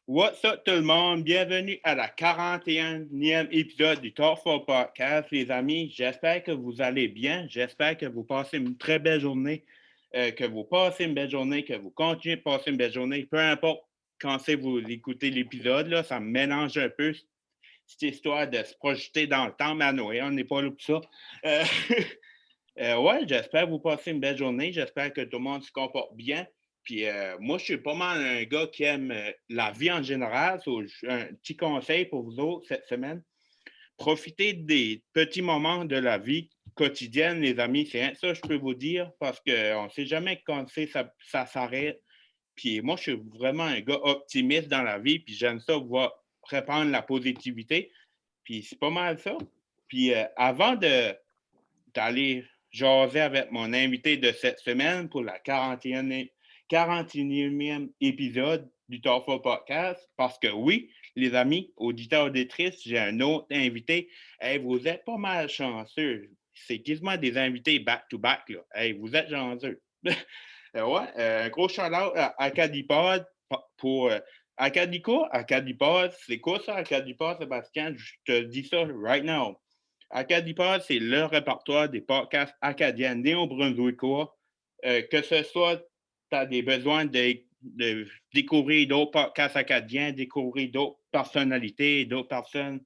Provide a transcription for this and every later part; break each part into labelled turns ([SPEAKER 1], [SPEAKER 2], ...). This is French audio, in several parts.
[SPEAKER 1] What's up tout le monde? Bienvenue à la 41e épisode du Talk for Podcast, les amis. J'espère que vous allez bien. J'espère que vous passez une très belle journée, que vous passez une belle journée, que vous continuez de passer une belle journée. Peu importe quand c'est vous écoutez l'épisode, là, ça me mélange un peu cette histoire de se projeter dans le temps, mais à Noël, on n'est pas là pour ça. Euh, ouais, j'espère que vous passez une belle journée. J'espère que tout le monde se comporte bien. Puis moi, je suis pas mal un gars qui aime la vie en général. Un petit conseil pour vous autres cette semaine. Profitez des petits moments de la vie quotidienne, les amis. C'est ça que je peux vous dire parce qu'on ne sait jamais quand ça s'arrête. Puis moi, je suis vraiment un gars optimiste dans la vie. Puis j'aime ça, voir répandre la positivité. Puis c'est pas mal ça. Puis avant d'aller jaser avec mon invité de cette semaine pour la 41e épisode du Talk Podcast. Parce que oui, les amis, auditeurs, auditrices, j'ai un autre invité. Hey, vous êtes pas mal chanceux. C'est quasiment des invités back-to-back. Là. Hey, vous êtes chanceux. Un gros shout-out à Acadipod pour Acadico. Acadipod, c'est quoi ça, Acadipod, Sébastien? Je te dis ça right now. Acadipod, c'est le répertoire des podcasts acadiens néo-brunswickois. Que ce soit, tu as des besoins de découvrir d'autres podcasts acadiens, découvrir d'autres personnalités, d'autres personnes.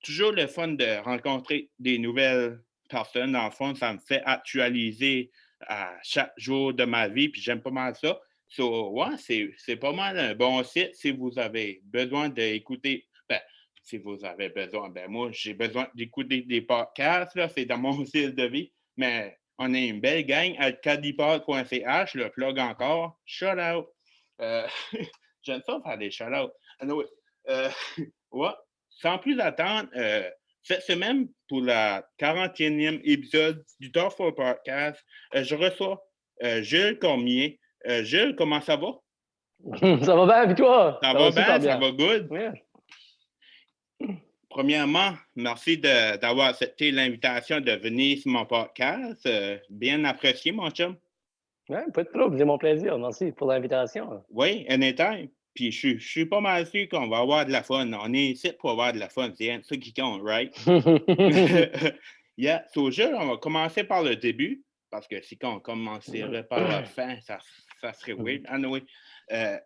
[SPEAKER 1] Toujours le fun de rencontrer des nouvelles personnes. Dans le fond, ça me fait actualiser à chaque jour de ma vie, puis j'aime pas mal ça. So, ouais, c'est pas mal un bon site si vous avez besoin d'écouter. Ben, si vous avez besoin, ben moi, j'ai besoin d'écouter des podcasts, là, c'est dans mon style de vie, mais on est une belle gang à cadipod.ch, le plug encore. Shout out. Euh, J'aime ça faire des shout outs. Anyway, ouais, sans plus attendre, cette semaine, pour la 41e épisode du Talk for Podcast, je reçois Jules Cormier. Jules, comment ça va?
[SPEAKER 2] Ça va bien, puis toi?
[SPEAKER 1] Ça
[SPEAKER 2] Ça va
[SPEAKER 1] va
[SPEAKER 2] super
[SPEAKER 1] bien, ça
[SPEAKER 2] bien.
[SPEAKER 1] va good.
[SPEAKER 2] Yeah.
[SPEAKER 1] Premièrement, merci d'avoir accepté l'invitation de venir sur mon podcast. Bien apprécié, mon chum.
[SPEAKER 2] Ouais, pas de trouble, c'est mon plaisir. Merci pour l'invitation.
[SPEAKER 1] Oui, anytime. Puis je suis pas mal sûr qu'on va avoir de la fun. On est ici pour avoir de la fun. C'est ça qui compte, right? Yeah. So, Jules, on va commencer par le début, parce que si on commencerait par la fin, ça serait weird. Anyway.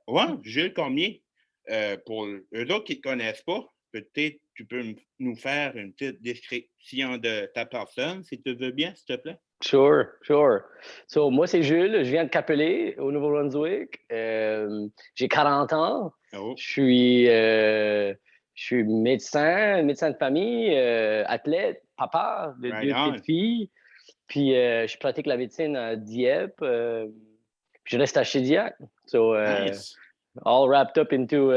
[SPEAKER 1] Ouais, Jules Cormier, pour eux autres qui ne te connaissent pas, peut-être tu peux nous faire une petite description de ta personne, si tu veux bien, s'il te plaît.
[SPEAKER 2] Sure, sure. So, moi, c'est Jules, je viens de Capelé, au Nouveau-Brunswick. J'ai 40 ans.
[SPEAKER 1] Oh,
[SPEAKER 2] Je suis médecin de famille, athlète, papa de
[SPEAKER 1] right
[SPEAKER 2] deux
[SPEAKER 1] on.
[SPEAKER 2] petites filles. Puis, je pratique la médecine à Dieppe. Puis, je reste à Chidiac. So,
[SPEAKER 1] Nice.
[SPEAKER 2] all wrapped up into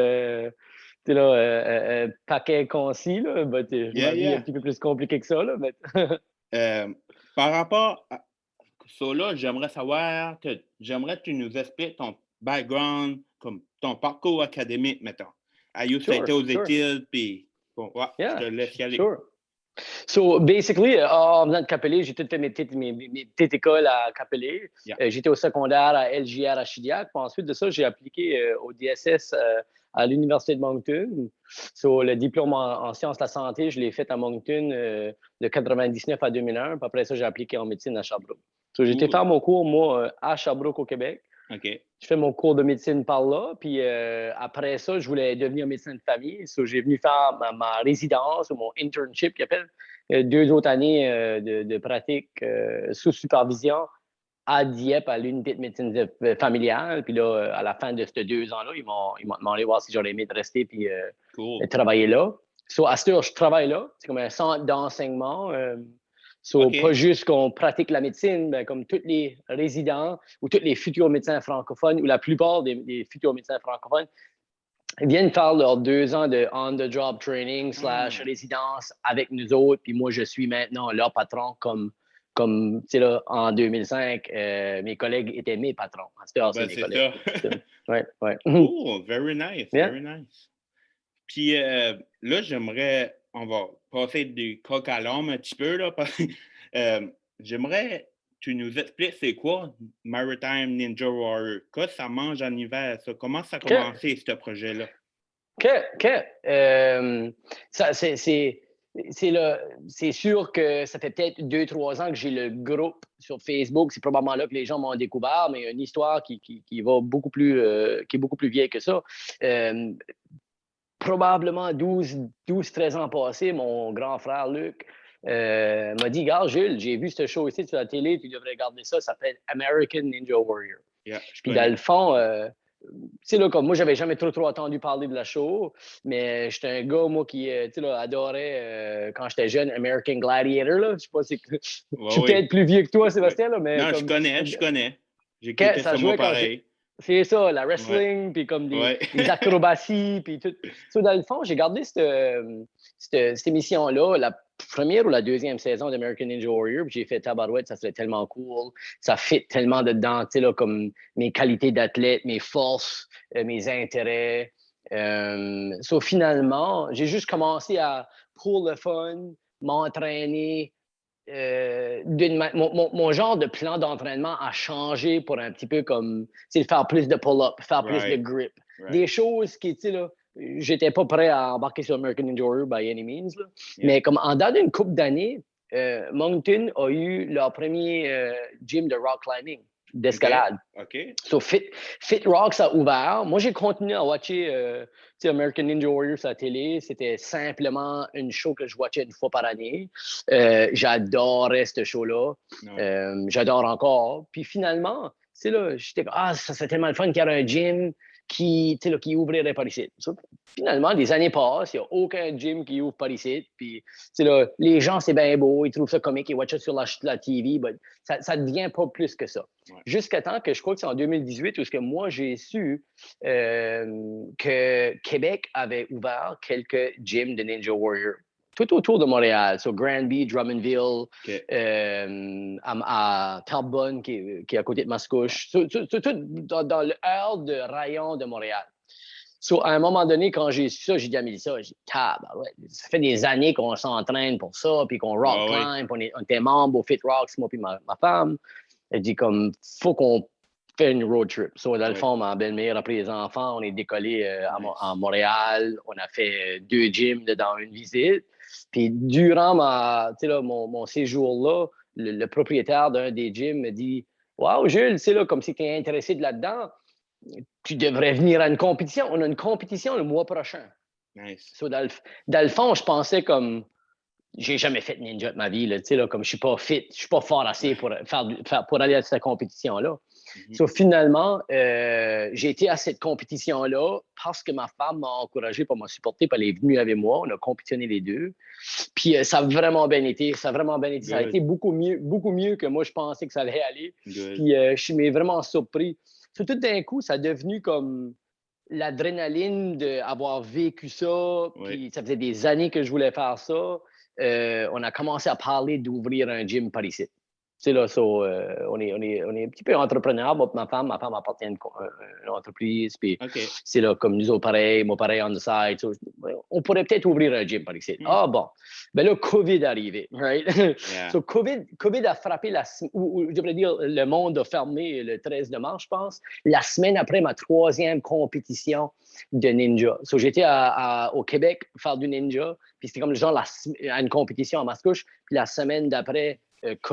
[SPEAKER 2] paquet concis, là, but,
[SPEAKER 1] Yeah,
[SPEAKER 2] ma vie est un
[SPEAKER 1] yeah.
[SPEAKER 2] petit peu plus compliquée que ça. Là, mais...
[SPEAKER 1] Euh, par rapport à ça, là, j'aimerais que tu nous expliques ton background, comme ton parcours académique, mettons. Ayus, ça a été
[SPEAKER 2] Sure,
[SPEAKER 1] aux
[SPEAKER 2] sure.
[SPEAKER 1] études, puis bon, ouais, je
[SPEAKER 2] Yeah,
[SPEAKER 1] te laisse y aller.
[SPEAKER 2] sure. So, basically, en venant de Capelé, j'ai tout fait mes petites écoles à Capelé.
[SPEAKER 1] Yeah.
[SPEAKER 2] J'étais au secondaire à LJR à Chidiac. Puis ensuite de ça, j'ai appliqué au DSS à l'Université de Moncton. So, le diplôme en sciences de la santé, je l'ai fait à Moncton de 99 à 2001. Puis après ça, j'ai appliqué en médecine à Sherbrooke. So, j'ai été
[SPEAKER 1] Cool.
[SPEAKER 2] faire mon cours, moi, à Sherbrooke, au Québec.
[SPEAKER 1] OK.
[SPEAKER 2] Je fais mon cours de médecine par là. Puis après ça, je voulais devenir médecin de famille. So, j'ai venu faire ma résidence ou mon internship, qu'ils appellent. 2 autres années de pratique sous supervision à Dieppe, à l'unité de médecine familiale. Puis là, à la fin de ces 2 ans-là, ils m'ont demandé voir si j'aurais aimé de rester puis
[SPEAKER 1] Cool.
[SPEAKER 2] travailler là. So, à ce heure, je travaille là. C'est comme un centre d'enseignement. So, pas
[SPEAKER 1] OK.
[SPEAKER 2] juste qu'on pratique la médecine, mais comme tous les résidents ou tous les futurs médecins francophones ou la plupart des futurs médecins francophones ils viennent faire leurs 2 ans de on-the-job training / résidence avec nous autres. Puis moi, je suis maintenant leur patron comme tu sais, là, en 2005, mes collègues étaient mes patrons. À cette heure, c'est
[SPEAKER 1] Ben,
[SPEAKER 2] mes
[SPEAKER 1] c'est
[SPEAKER 2] collègues.
[SPEAKER 1] ça.
[SPEAKER 2] Ouais, ouais.
[SPEAKER 1] Cool. Very nice.
[SPEAKER 2] Yeah.
[SPEAKER 1] Very nice. Puis là, on va passer du coq à l'âne un petit peu, là, parce que j'aimerais que tu nous expliques c'est quoi Maritime Ninja Warrior. Qu'est-ce que ça mange en hiver, ça? Comment ça a
[SPEAKER 2] OK.
[SPEAKER 1] commencé, ce projet-là?
[SPEAKER 2] C'est sûr que ça fait peut-être 2-3 ans que j'ai le groupe sur Facebook. C'est probablement là que les gens m'ont découvert, mais il y a une histoire qui va beaucoup plus, qui est beaucoup plus vieille que ça. Probablement 12-13 ans passés, mon grand frère Luc m'a dit, Gars, Jules, j'ai vu ce show ici sur la télé, tu devrais regarder ça, ça s'appelle American Ninja Warrior.
[SPEAKER 1] Yeah,
[SPEAKER 2] Puis dans le fond, là, comme moi, j'avais jamais trop entendu parler de la show, mais j'étais un gars, moi, qui adorait, quand j'étais jeune, American Gladiator. Là. Je sais pas si je suis peut-être plus vieux que toi, Sébastien, là, mais
[SPEAKER 1] non,
[SPEAKER 2] comme,
[SPEAKER 1] je connais. J'écoutais ça, moi, pareil.
[SPEAKER 2] C'est ça, la wrestling, puis comme les acrobaties, puis tout. So, dans le fond, j'ai gardé cette émission-là, la première ou la deuxième saison d'American Ninja Warrior, puis j'ai fait tabarouette, ça serait tellement cool, ça fit tellement dedans, tu sais, là, comme mes qualités d'athlète, mes forces, mes intérêts. Finalement, j'ai juste commencé à, pour le fun, m'entraîner. Mon genre de plan d'entraînement a changé pour un petit peu comme faire plus de pull-up, faire plus de grip. Des choses qui, tu sais, là, j'étais pas prêt à embarquer sur American Ninja Warrior by any means. Là. Yeah. Mais comme en dedans d'une couple d'années, Moncton a eu leur premier gym de rock climbing, d'escalade.
[SPEAKER 1] Okay.
[SPEAKER 2] So Fit Rocks a ouvert. Moi, j'ai continué à watcher American Ninja Warrior sur la télé. C'était simplement une show que je watchais une fois par année. J'adorais ce show-là. J'adore encore. Puis finalement, là, j'étais ça serait tellement le fun qu'il y ait un gym qui ouvrirait par ici. Finalement, des années passent, il n'y a aucun gym qui ouvre par ici. Puis, là, les gens, c'est bien beau, ils trouvent ça comique, ils watchent ça sur la TV, mais ça ne devient pas plus que ça. Ouais. Jusqu'à temps que je crois que c'est en 2018 où moi, j'ai su que Québec avait ouvert quelques gyms de Ninja Warrior. Tout autour de Montréal, Granby, Drummondville, à Terrebonne, qui est à côté de Mascouche, tout dans le hall de rayon de Montréal. À un moment donné, quand j'ai su ça, j'ai dit à Mélissa, ça fait des années qu'on s'entraîne pour ça, puis qu'on rock climb, on était membre au Fit Rocks, moi puis ma femme. Elle dit comme, faut qu'on fait une road trip. Dans le fond, ma belle-mère a pris les enfants, on est décollé à Montréal, on a fait 2 gyms dans une visite. Puis durant mon séjour-là, le propriétaire d'un des gyms me dit « Wow, Jules, là, comme si tu es intéressé de là-dedans, tu devrais venir à une compétition. On a une compétition le mois prochain. »
[SPEAKER 1] Nice.
[SPEAKER 2] Dans le fond, je pensais comme j'ai jamais fait de ninja de ma vie, là, comme je suis pas fit, je suis pas fort assez pour aller à cette compétition-là. Finalement, j'ai été à cette compétition-là parce que ma femme m'a encouragé pour me supporter, puis elle est venue avec moi, on a compétitionné les deux. Puis ça a vraiment bien été, ça a été beaucoup mieux que moi je pensais que ça allait aller. Puis je suis vraiment surpris. Tout d'un coup, ça a devenu comme l'adrénaline d'avoir vécu ça, puis ça faisait des années que je voulais faire ça. On a commencé à parler d'ouvrir un gym par ici. Là, on est un petit peu entrepreneur. Moi, ma femme appartient à une entreprise. Puis c'est là, comme nous autres, pareil, moi, pareil, on the side. On pourrait peut-être ouvrir un gym par ici. Ah bon. Ben là, COVID est arrivé, right? Yeah. COVID a frappé ou je devrais dire, le monde a fermé le 13 de mars, je pense, la semaine après ma 3e compétition de ninja. J'étais au Québec faire du ninja, puis c'était comme genre à une compétition à Mascouche, puis la semaine d'après,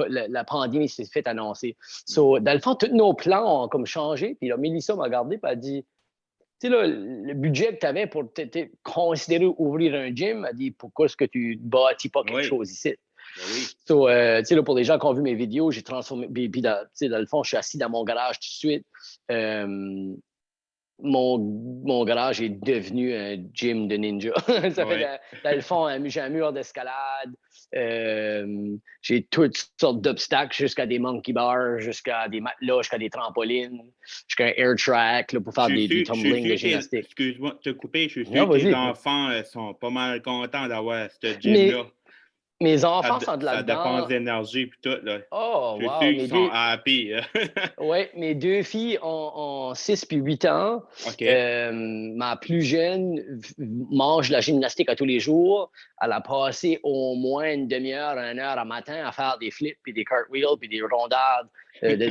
[SPEAKER 2] la pandémie s'est fait annoncer. Dans le fond, tous nos plans ont comme changé. Puis là, Mélissa m'a regardé et elle a dit, tu sais, là, le budget que tu avais pour considérer ouvrir un gym, elle dit, pourquoi est-ce que tu ne bâtis pas quelque chose ici?
[SPEAKER 1] Oui.
[SPEAKER 2] Tu sais, là, pour les gens qui ont vu mes vidéos, j'ai transformé. Puis dans le fond, je suis assis dans mon garage tout de suite. Mon garage est devenu un gym de ninja. Ça fait dans le fond, j'ai un mur d'escalade. J'ai toutes sortes d'obstacles, jusqu'à des monkey bars, jusqu'à des matelas, jusqu'à des trampolines, jusqu'à un air track là, pour faire du tumbling de gymnastique.
[SPEAKER 1] Excuse-moi de te couper, je suis sûr que les enfants sont pas mal contents d'avoir ce gym-là.
[SPEAKER 2] Mes enfants sont de là-dedans.
[SPEAKER 1] Ça dépense d'énergie et tout. Là.
[SPEAKER 2] Oh,
[SPEAKER 1] je suis sûr qu'ils sont happy.
[SPEAKER 2] Oui, mes 2 filles ont 6 puis 8 ans. Ma plus jeune mange la gymnastique à tous les jours. Elle a passé au moins une demi-heure, 1 heure à matin à faire des flips, puis des cartwheels, puis des rondades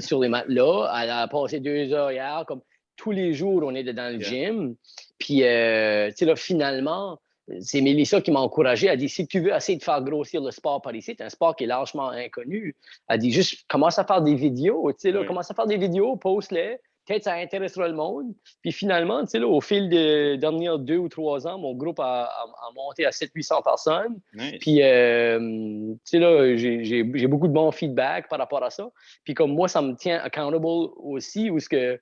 [SPEAKER 2] sur les matelas. Elle a passé 2 heures hier. Comme tous les jours, on est dans le gym. Puis, tu sais, là, finalement, c'est Mélissa qui m'a encouragé. Elle dit, si tu veux essayer de faire grossir le sport par ici, c'est un sport qui est largement inconnu. Elle dit, juste commence à faire des vidéos, tu sais, là, commence à faire des vidéos, poste-les. Peut-être ça intéressera le monde. Puis finalement, tu sais, là, au fil des derniers 2 ou 3 ans, mon groupe a monté à 700-800 personnes.
[SPEAKER 1] Nice.
[SPEAKER 2] Puis, tu sais, là, j'ai beaucoup de bons feedback par rapport à ça. Puis comme moi, ça me tient accountable aussi, où ce que, tu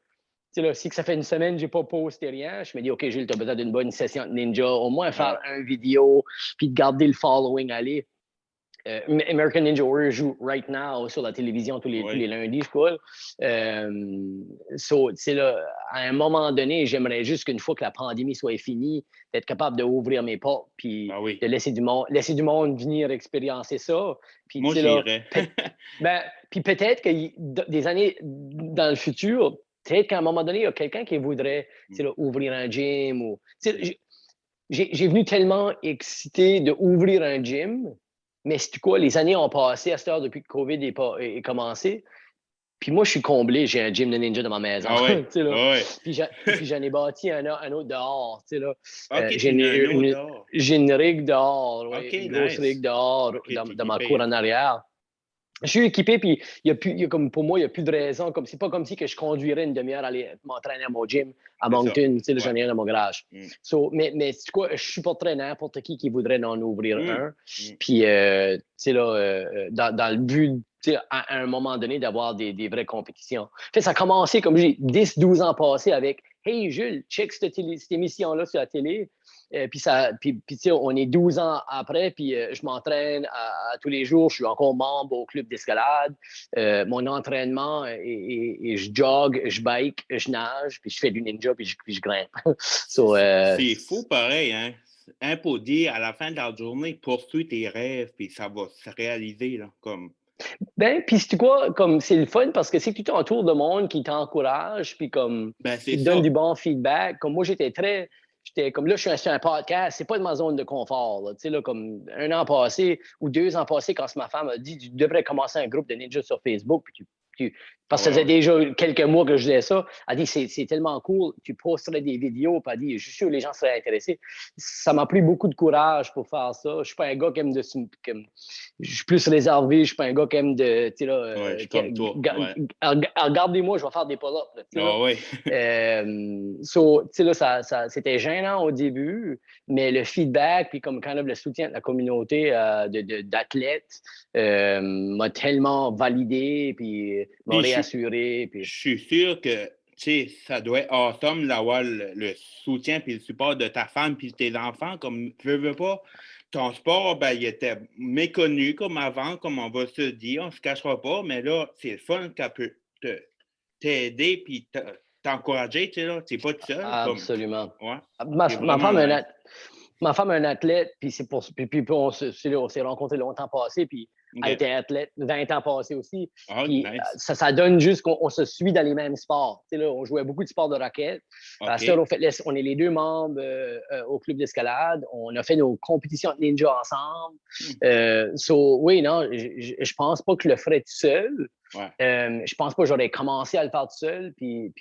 [SPEAKER 2] sais, là, si que ça fait une semaine que je n'ai pas posté rien, je me dis, OK, Gilles, tu as besoin d'une bonne session de ninja, au moins faire une vidéo, puis de garder le following aller. American Ninja Warrior joue right now sur la télévision tous les lundis, je crois. Là, à un moment donné, j'aimerais juste qu'une fois que la pandémie soit finie, d'être capable d'ouvrir mes portes puis de laisser du monde venir expériencer ça. Puis,
[SPEAKER 1] moi, j'irais.
[SPEAKER 2] Puis peut-être que des années dans le futur, peut-être qu'à un moment donné, il y a quelqu'un qui voudrait là, ouvrir un gym. Ou, j'ai venu tellement excité d'ouvrir un gym. Mais c'est quoi, les années ont passé à cette heure depuis que COVID est commencé. Puis moi, je suis comblé, j'ai un gym de ninja dans ma maison. Puis j'en ai bâti un autre dehors. Là. J'ai une rig dehors, une grosse rig dehors dans ma cour en arrière. Je suis équipé, puis comme pour moi, il n'y a plus de raison. C'est pas comme si que je conduirais une demi-heure à aller m'entraîner à mon gym à Moncton. J'en ai un dans mon garage. Mais c'est quoi, je supporterais n'importe qui voudrait en ouvrir un. Puis, dans le but, à un moment donné, d'avoir des vraies compétitions. Ça a commencé, comme j'ai 10-12 ans passés avec « Hey, Jules, check cette émission-là sur la télé. » Puis on est 12 ans après, puis je m'entraîne à tous les jours. Je suis encore membre au club d'escalade. Mon entraînement, et je jogue, je bike, je nage, puis je fais du ninja, puis je grimpe.
[SPEAKER 1] C'est fou pareil, hein? Un pour dire, à la fin de la journée, poursuis tes rêves, puis ça va se réaliser, là, comme...
[SPEAKER 2] Puis c'est quoi, comme c'est le fun parce que c'est tout un tour de monde qui t'encourage, puis comme qui te donne du bon feedback. Comme moi, j'étais comme là, je suis sur un podcast, c'est pas de ma zone de confort. Là, là, comme un an passé ou 2 ans passés, quand ma femme a dit tu devrais commencer un groupe de ninjas sur Facebook, puis parce que ça faisait déjà quelques mois que je disais ça. Elle dit c'est tellement cool, tu posterais des vidéos, puis elle dit je suis sûr que les gens seraient intéressés. Ça m'a pris beaucoup de courage pour faire ça. Je suis pas un gars qui aime je suis plus réservé, je suis pas un gars qui aime de.
[SPEAKER 1] Je suis comme toi.
[SPEAKER 2] Regardez-moi, je vais faire des pull-ups. C'était gênant au début, mais le feedback, puis comme quand même le soutien de la communauté d'athlètes m'a tellement validé, puis m'a réassuré.
[SPEAKER 1] Je suis sûr que ça doit être awesome d'avoir le soutien et le support de ta femme et de tes enfants. Comme tu veux pas, ton sport, il était méconnu comme avant, comme on va se dire, on ne se cachera pas, mais là, c'est le fun qu'elle peut t'aider et t'encourager, tu n'es pas tout seul.
[SPEAKER 2] Absolument. Ma femme est un athlète, puis on s'est rencontrés longtemps passé, puis elle était athlète 20 ans passés aussi. Nice. Ça donne juste qu'on se suit dans les mêmes sports. Là, on jouait beaucoup de sports de raquettes. On est les 2 membres au club d'escalade. On a fait nos compétitions de ninja ensemble. Oui, non, je pense pas que je le ferais tout seul. Je pense pas que j'aurais commencé à le faire tout seul. Puis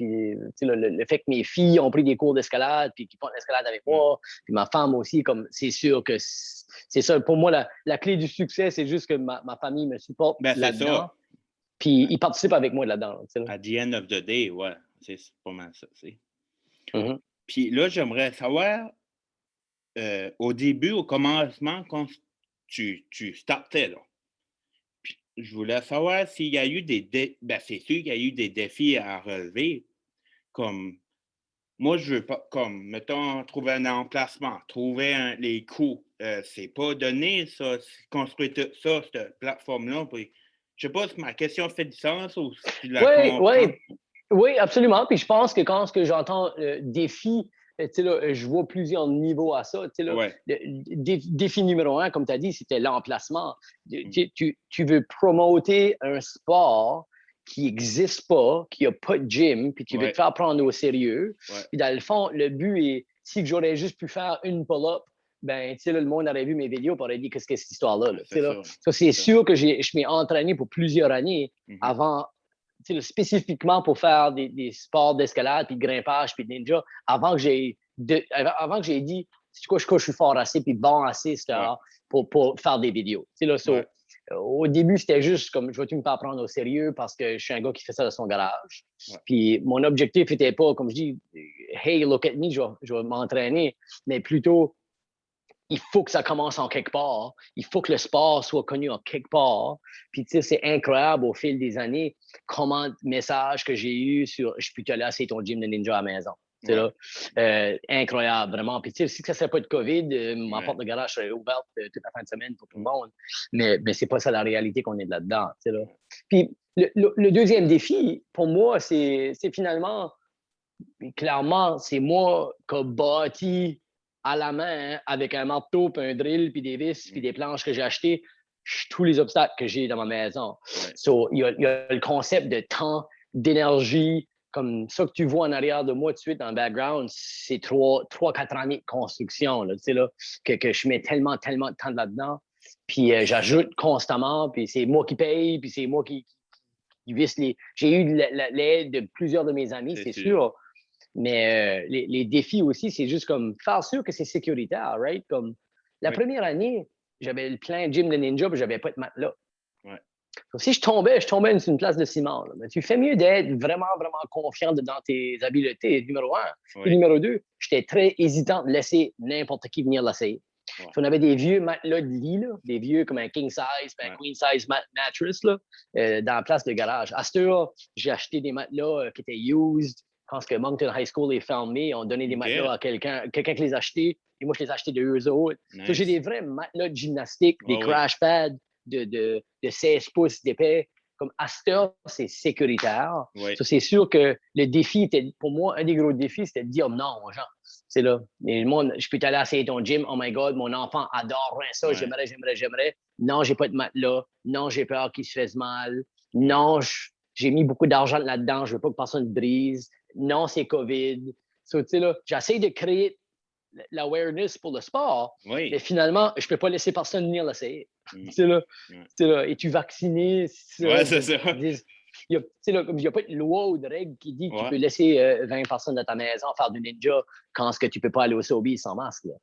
[SPEAKER 2] le fait que mes filles ont pris des cours d'escalade, puis qu'ils font de l'escalade avec moi, puis ma femme aussi, comme c'est sûr que c'est ça. Pour moi, la clé du succès, c'est juste que ma famille me supporte là-dedans. Puis ils participent avec moi là-dedans.
[SPEAKER 1] À the end of the day, c'est pas mal ça. Puis là, j'aimerais savoir, au début, au commencement, quand tu startais, là, je voulais savoir s'il y a eu c'est sûr qu'il y a eu des défis à relever. Comme moi, je veux pas, comme, mettons, trouver un emplacement, trouver les coûts. C'est pas donné, ça, construire ça, cette plateforme-là. Je sais pas si ma question fait du sens ou si tu la comprends.
[SPEAKER 2] Oui, absolument. Puis je pense que quand j'entends défi, je vois plusieurs niveaux à ça. Défi numéro 1, comme tu as dit, c'était l'emplacement. Tu veux promoter un sport qui n'existe pas, qui n'a pas de gym, puis tu veux te faire prendre au sérieux. Puis dans le fond, le but est, si j'aurais juste pu faire une pull-up, le monde aurait vu mes vidéos et aurait dit qu'est-ce que c'est cette histoire-là. C'est sûr que je m'ai entraîné pour plusieurs années avant spécifiquement pour faire des sports d'escalade, puis de grimpage, puis de ninja, avant que j'ai dit, je suis fort assez, puis bon assez pour faire des vidéos. Au début, c'était juste comme, je vais-tu me faire prendre au sérieux parce que je suis un gars qui fait ça dans son garage.
[SPEAKER 1] Ouais.
[SPEAKER 2] Puis mon objectif n'était pas, comme je dis, hey, look at me, je vais m'entraîner, mais plutôt, il faut que ça commence en quelque part. Il faut que le sport soit connu en quelque part. Puis, tu sais, c'est incroyable au fil des années comment message que j'ai eu sur je peux te laisser ton gym de ninja à la maison.
[SPEAKER 1] Ouais.
[SPEAKER 2] Là, incroyable, vraiment. Puis, tu sais, si ça ne serait pas de COVID, ma porte de garage serait ouverte toute la fin de semaine pour tout le monde. Mais c'est pas ça la réalité qu'on est là-dedans. Là. Puis, le deuxième défi, pour moi, c'est finalement, clairement, c'est moi qui ai bâti à la main, hein, avec un marteau, puis un drill, puis des vis, puis des planches que j'ai achetées, tous les obstacles que j'ai dans ma maison.
[SPEAKER 1] Ouais.
[SPEAKER 2] Il y a le concept de temps, d'énergie, comme ça que tu vois en arrière de moi tout de suite dans le background, c'est 3-4 années de construction là, que je mets tellement de temps là-dedans. Puis j'ajoute constamment, puis c'est moi qui paye, puis c'est moi qui visse les... J'ai eu l'aide de plusieurs de mes amis, c'est sûr. Mais les défis aussi, c'est juste comme faire sûr que c'est sécuritaire, right? Comme la première année, j'avais le plein gym de ninja, puis j'avais pas de matelas.
[SPEAKER 1] Ouais.
[SPEAKER 2] Donc, si je tombais sur une place de ciment. Là. Mais tu fais mieux d'être vraiment, vraiment confiant dans tes habiletés, numéro un.
[SPEAKER 1] Oui.
[SPEAKER 2] Et numéro deux, j'étais très hésitant de laisser n'importe qui venir l'essayer.
[SPEAKER 1] Ouais.
[SPEAKER 2] On avait des vieux matelas de lit, là, des vieux comme un king size, un queen size mattress là, dans la place de garage. À ce heure, j'ai acheté des matelas qui étaient used. Je pense que Moncton High School est fermé. On donnait des matelas à quelqu'un qui les a achetés. Et moi, je les ai achetés de eux autres.
[SPEAKER 1] Nice.
[SPEAKER 2] So, j'ai des vrais matelas de gymnastique, des crash pads de 16 pouces d'épais. Comme à cette heure, c'est sécuritaire. So, c'est sûr que le défi était, pour moi, un des gros défis, c'était de dire non aux gens. C'est là. Et le monde, je peux t'aller essayer ton gym. Oh my God, mon enfant adorerait ça. J'aimerais. Non, j'ai pas de matelas. Non, j'ai peur qu'il se fasse mal. Non, j'ai mis beaucoup d'argent là-dedans. Je veux pas que personne brise. Non, c'est COVID. So, j'essaie de créer l'awareness pour le sport, mais finalement, je peux pas laisser personne venir l'essayer. Es-tu vacciné?
[SPEAKER 1] Ouais, c'est ça.
[SPEAKER 2] Il n'y a pas de loi ou de règle qui dit que tu peux laisser 20 personnes dans ta maison faire du ninja quand ce que tu peux pas aller au Sobeys sans masque. Là.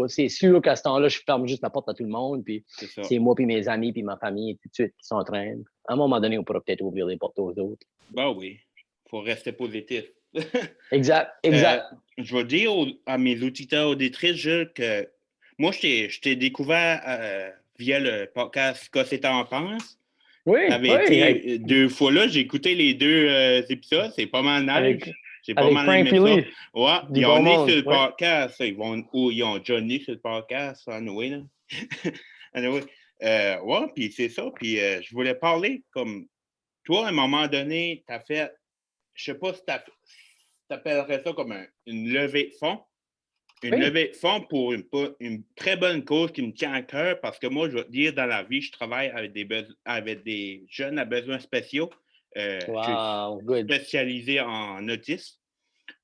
[SPEAKER 2] C'est sûr qu'à ce temps-là, je ferme juste la porte à tout le monde, puis c'est moi, puis mes amis, puis ma famille, tout de suite, qui s'entraînent. À un moment donné, on pourra peut-être ouvrir les portes aux autres.
[SPEAKER 1] Ben oui, il faut rester positif.
[SPEAKER 2] Exact.
[SPEAKER 1] Je vais dire à mes auditeurs auditrices, Jules, que moi, je t'ai découvert via le podcast Qu'est-ce que t'en penses?
[SPEAKER 2] Oui.
[SPEAKER 1] Été 2 fois là, j'ai écouté les 2 épisodes, c'est pas mal nice. J'ai pas mal aimé ça. Ouais, ils ont né sur le podcast. Ils ont déjà né sur le podcast, anyway, là. Anyway, puis c'est ça. Puis je voulais parler comme toi, à un moment donné, tu as fait, je sais pas si tu appellerais ça comme une levée de fonds. Levée de fonds pour une très bonne cause qui me tient à cœur parce que moi, je vais te dire, dans la vie, je travaille avec des jeunes à besoins spéciaux. Je suis spécialisé en autisme.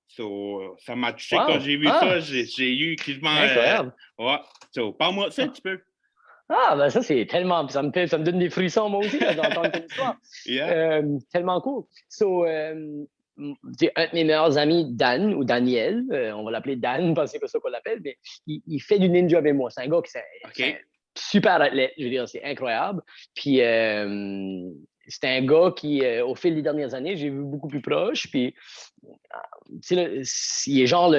[SPEAKER 1] So, ça m'a touché quand j'ai vu ça. J'ai eu quasiment...
[SPEAKER 2] Incroyable.
[SPEAKER 1] Parle-moi de ça un petit peu.
[SPEAKER 2] Ben ça, c'est tellement... Ça me donne des frissons, moi aussi, d'entendre ton histoire. Tellement cool. Un de mes meilleurs amis, Dan, ou Daniel, on va l'appeler Dan, parce que c'est comme ça qu'on l'appelle, mais il fait du ninja avec moi. C'est un gars qui est super athlète, je veux dire, c'est incroyable. Puis c'est un gars qui, au fil des dernières années, j'ai vu beaucoup plus proche. Puis, il est genre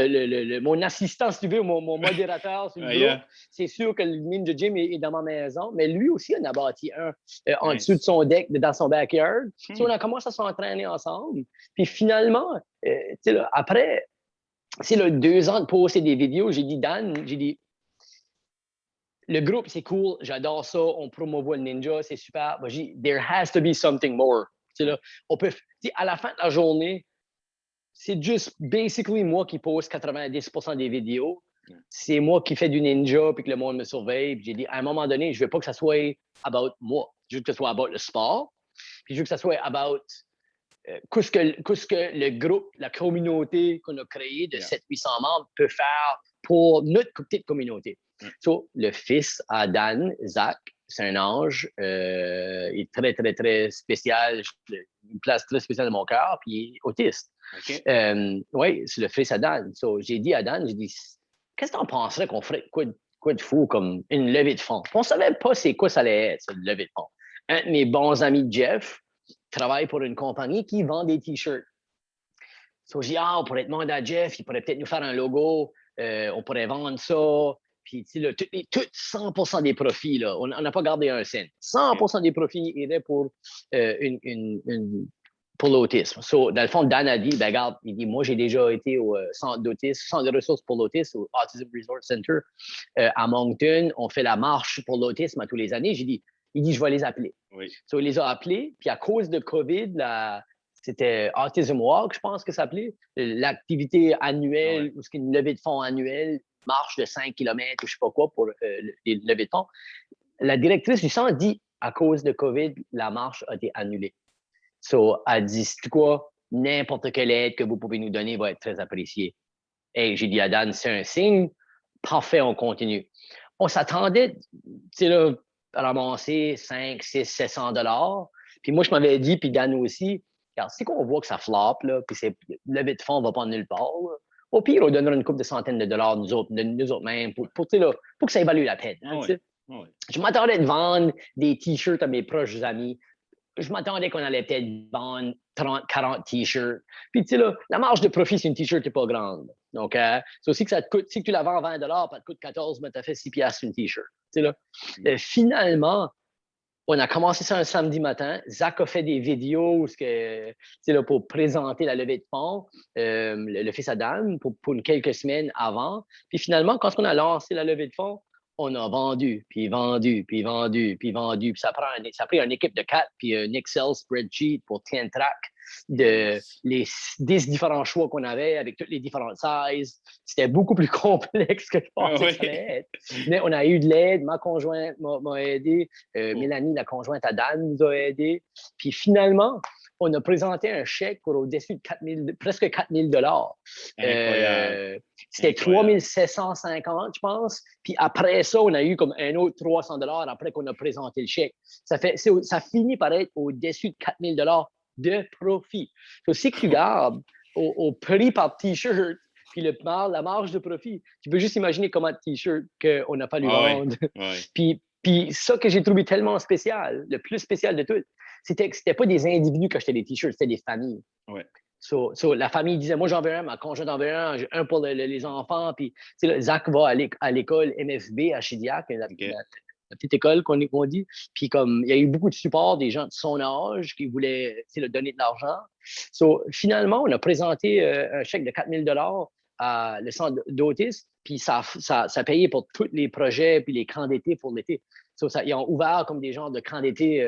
[SPEAKER 2] mon assistant, si tu veux, mon modérateur sur le groupe. C'est sûr que le Ninja Gym est dans ma maison, mais lui aussi, on a bâti un en dessous de son deck, dans son backyard. On a commencé à s'entraîner ensemble. Puis finalement, après, 2 ans de poster des vidéos, j'ai dit, Dan, le groupe, c'est cool, j'adore ça, on promouvoit le ninja, c'est super. Moi, j'ai dit, there has to be something more. On peut, à la fin de la journée, c'est juste basically moi qui poste 90% des vidéos. C'est moi qui fais du ninja puis que le monde me surveille. Puis j'ai dit, à un moment donné, je veux pas que ça soit about moi. Je veux que ça soit about le sport. Puis je veux que ça soit about qu'est-ce que le groupe, la communauté qu'on a créée de 700-800 membres peut faire pour notre petite communauté. Le fils à Dan, Zach, c'est un ange. Il est très, très, très spécial. Une place très spéciale dans mon cœur, puis il est autiste.
[SPEAKER 1] OK.
[SPEAKER 2] Oui, c'est le fils à Dan. So, j'ai dit à Dan, j'ai dit, qu'est-ce que tu en penserais qu'on ferait quoi de fou comme une levée de fonds? On ne savait pas c'est quoi ça allait être, une levée de fonds. Un de mes bons amis, Jeff, travaille pour une compagnie qui vend des T-shirts. So, j'ai dit, on pourrait demander à Jeff, il pourrait peut-être nous faire un logo, on pourrait vendre ça. Puis, tu sais, tout 100% des profits, là, on n'a pas gardé un cent. 100% des profits iraient pour, pour l'autisme. So, dans le fond, Dan a dit, ben, regarde, il dit, moi, j'ai déjà été au centre d'autisme, centre de ressources pour l'autisme, au Autism Resource Center à Moncton. On fait la marche pour l'autisme à tous les années. Il dit, je vais les appeler.
[SPEAKER 1] Oui.
[SPEAKER 2] So, il les a appelés, puis à cause de COVID, c'était Autism Walk, je pense que ça s'appelait, l'activité annuelle, ou ce qui est une levée de fonds annuelle, marche de 5 km ou je sais pas quoi pour les levées de fonds. La directrice du centre dit, à cause de COVID, la marche a été annulée. So, elle dit, c'est quoi, n'importe quelle aide que vous pouvez nous donner va être très appréciée. Et j'ai dit à Dan, c'est un signe, parfait, on continue. On s'attendait, tu sais, à ramasser 5, 6, 700 $. Puis moi, je m'avais dit, puis Dan aussi, car si on voit que ça floppe, là, puis c'est levée de fonds ne va pas nulle part, là, au pire, on donnera une couple de centaines de dollars, nous autres mêmes, pour que ça évalue la peine. Hein, Je m'attendais de vendre des T-shirts à mes proches amis. Je m'attendais qu'on allait peut-être vendre 30, 40 T-shirts. Puis, tu sais, là, la marge de profit sur une T-shirt n'est pas grande. Donc, c'est aussi que ça te coûte, si tu la vends 20 $, ça te coûte 14, mais tu as fait 6 piastres une T-shirt. Tu sais, là. Finalement, on a commencé ça un samedi matin. Zach a fait des vidéos là, pour présenter la levée de fonds, le fils à Dan, pour quelques semaines avant. Puis finalement, quand on a lancé la levée de fonds, on a vendu, puis vendu, puis vendu, puis vendu. Puis ça a pris une équipe de 4, puis un Excel spreadsheet pour 10 tracks de les 10 différents choix qu'on avait avec toutes les différentes sizes. C'était beaucoup plus complexe que je pensais que ça allait être. Mais on a eu de l'aide. Ma conjointe m'a aidé. Mélanie, la conjointe à Dan, nous a aidé. Puis finalement, on a présenté un chèque pour au-dessus de presque 4 000 $. C'était 3 750, je pense. Puis après ça, on a eu comme un autre 300 $ après qu'on a présenté le chèque. Ça finit par être au-dessus de 4 000 $ de profit. Si tu gardes au prix par T-shirt, puis la marge de profit, tu peux juste imaginer comment de T-shirts qu'on n'a pas lui vendre. Puis ça que j'ai trouvé tellement spécial, le plus spécial de tout, c'était que c'était pas des individus qui achetaient des T-shirts, c'était des familles. La famille disait, moi j'en veux un, ma conjointe en veut un, j'ai un pour les enfants. Puis là, Zach va à l'école MFB à Chidiac, la petite école qu'on dit. Puis comme il y a eu beaucoup de support des gens de son âge qui voulaient donner de l'argent. Finalement, on a présenté un chèque de 4 000 $ à le centre d'autisme, puis ça a payé pour tous les projets puis les camps d'été pour l'été. Ils ont ouvert comme des genres de camps d'été.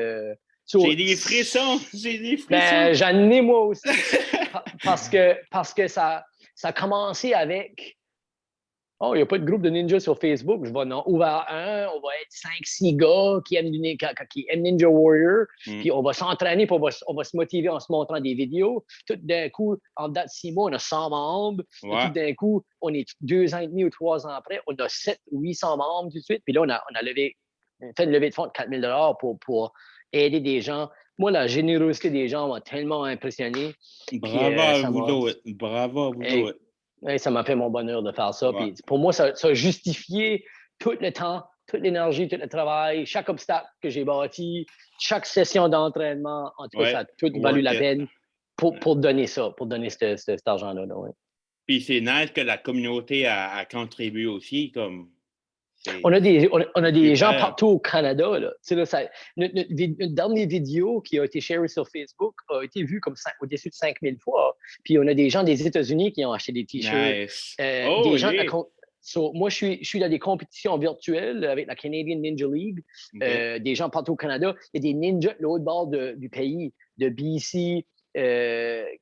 [SPEAKER 1] J'ai des frissons! J'ai des frissons!
[SPEAKER 2] Ben, j'en ai moi aussi. parce que ça a commencé avec il n'y a pas de groupe de ninjas sur Facebook. Je vais ouvert un, on va être 5-6 gars qui aiment Ninja Warrior, puis on va s'entraîner, puis on va se motiver en se montrant des vidéos. Tout d'un coup, en date de 6 mois, on a 100 membres. Tout d'un coup, on est 2 ans et demi ou 3 ans après, on a 700-800 membres tout de suite. Puis là, on a fait une levée de fonds de 4 000 $ pour aider des gens. Moi, la générosité des gens m'a tellement impressionné.
[SPEAKER 1] Bravo à vous autres. Bravo à vous autres.
[SPEAKER 2] Ça m'a fait mon bonheur de faire ça. Puis pour moi, ça a justifié tout le temps, toute l'énergie, tout le travail, chaque obstacle que j'ai bâti, chaque session d'entraînement. En tout cas, ça a tout valu la peine pour donner ça, pour donner cet argent-là.
[SPEAKER 1] Puis c'est nice que la communauté a contribué aussi.
[SPEAKER 2] On a des gens partout au Canada. Là. Notre dernière vidéo qui a été share sur Facebook a été vue comme au-dessus de 5000 fois. Puis on a des gens des États-Unis qui ont acheté des T-shirts.
[SPEAKER 1] Nice.
[SPEAKER 2] Moi, je suis dans des compétitions virtuelles avec la Canadian Ninja League. Des gens partout au Canada. Il y a des ninjas de l'autre bord du pays, de BC,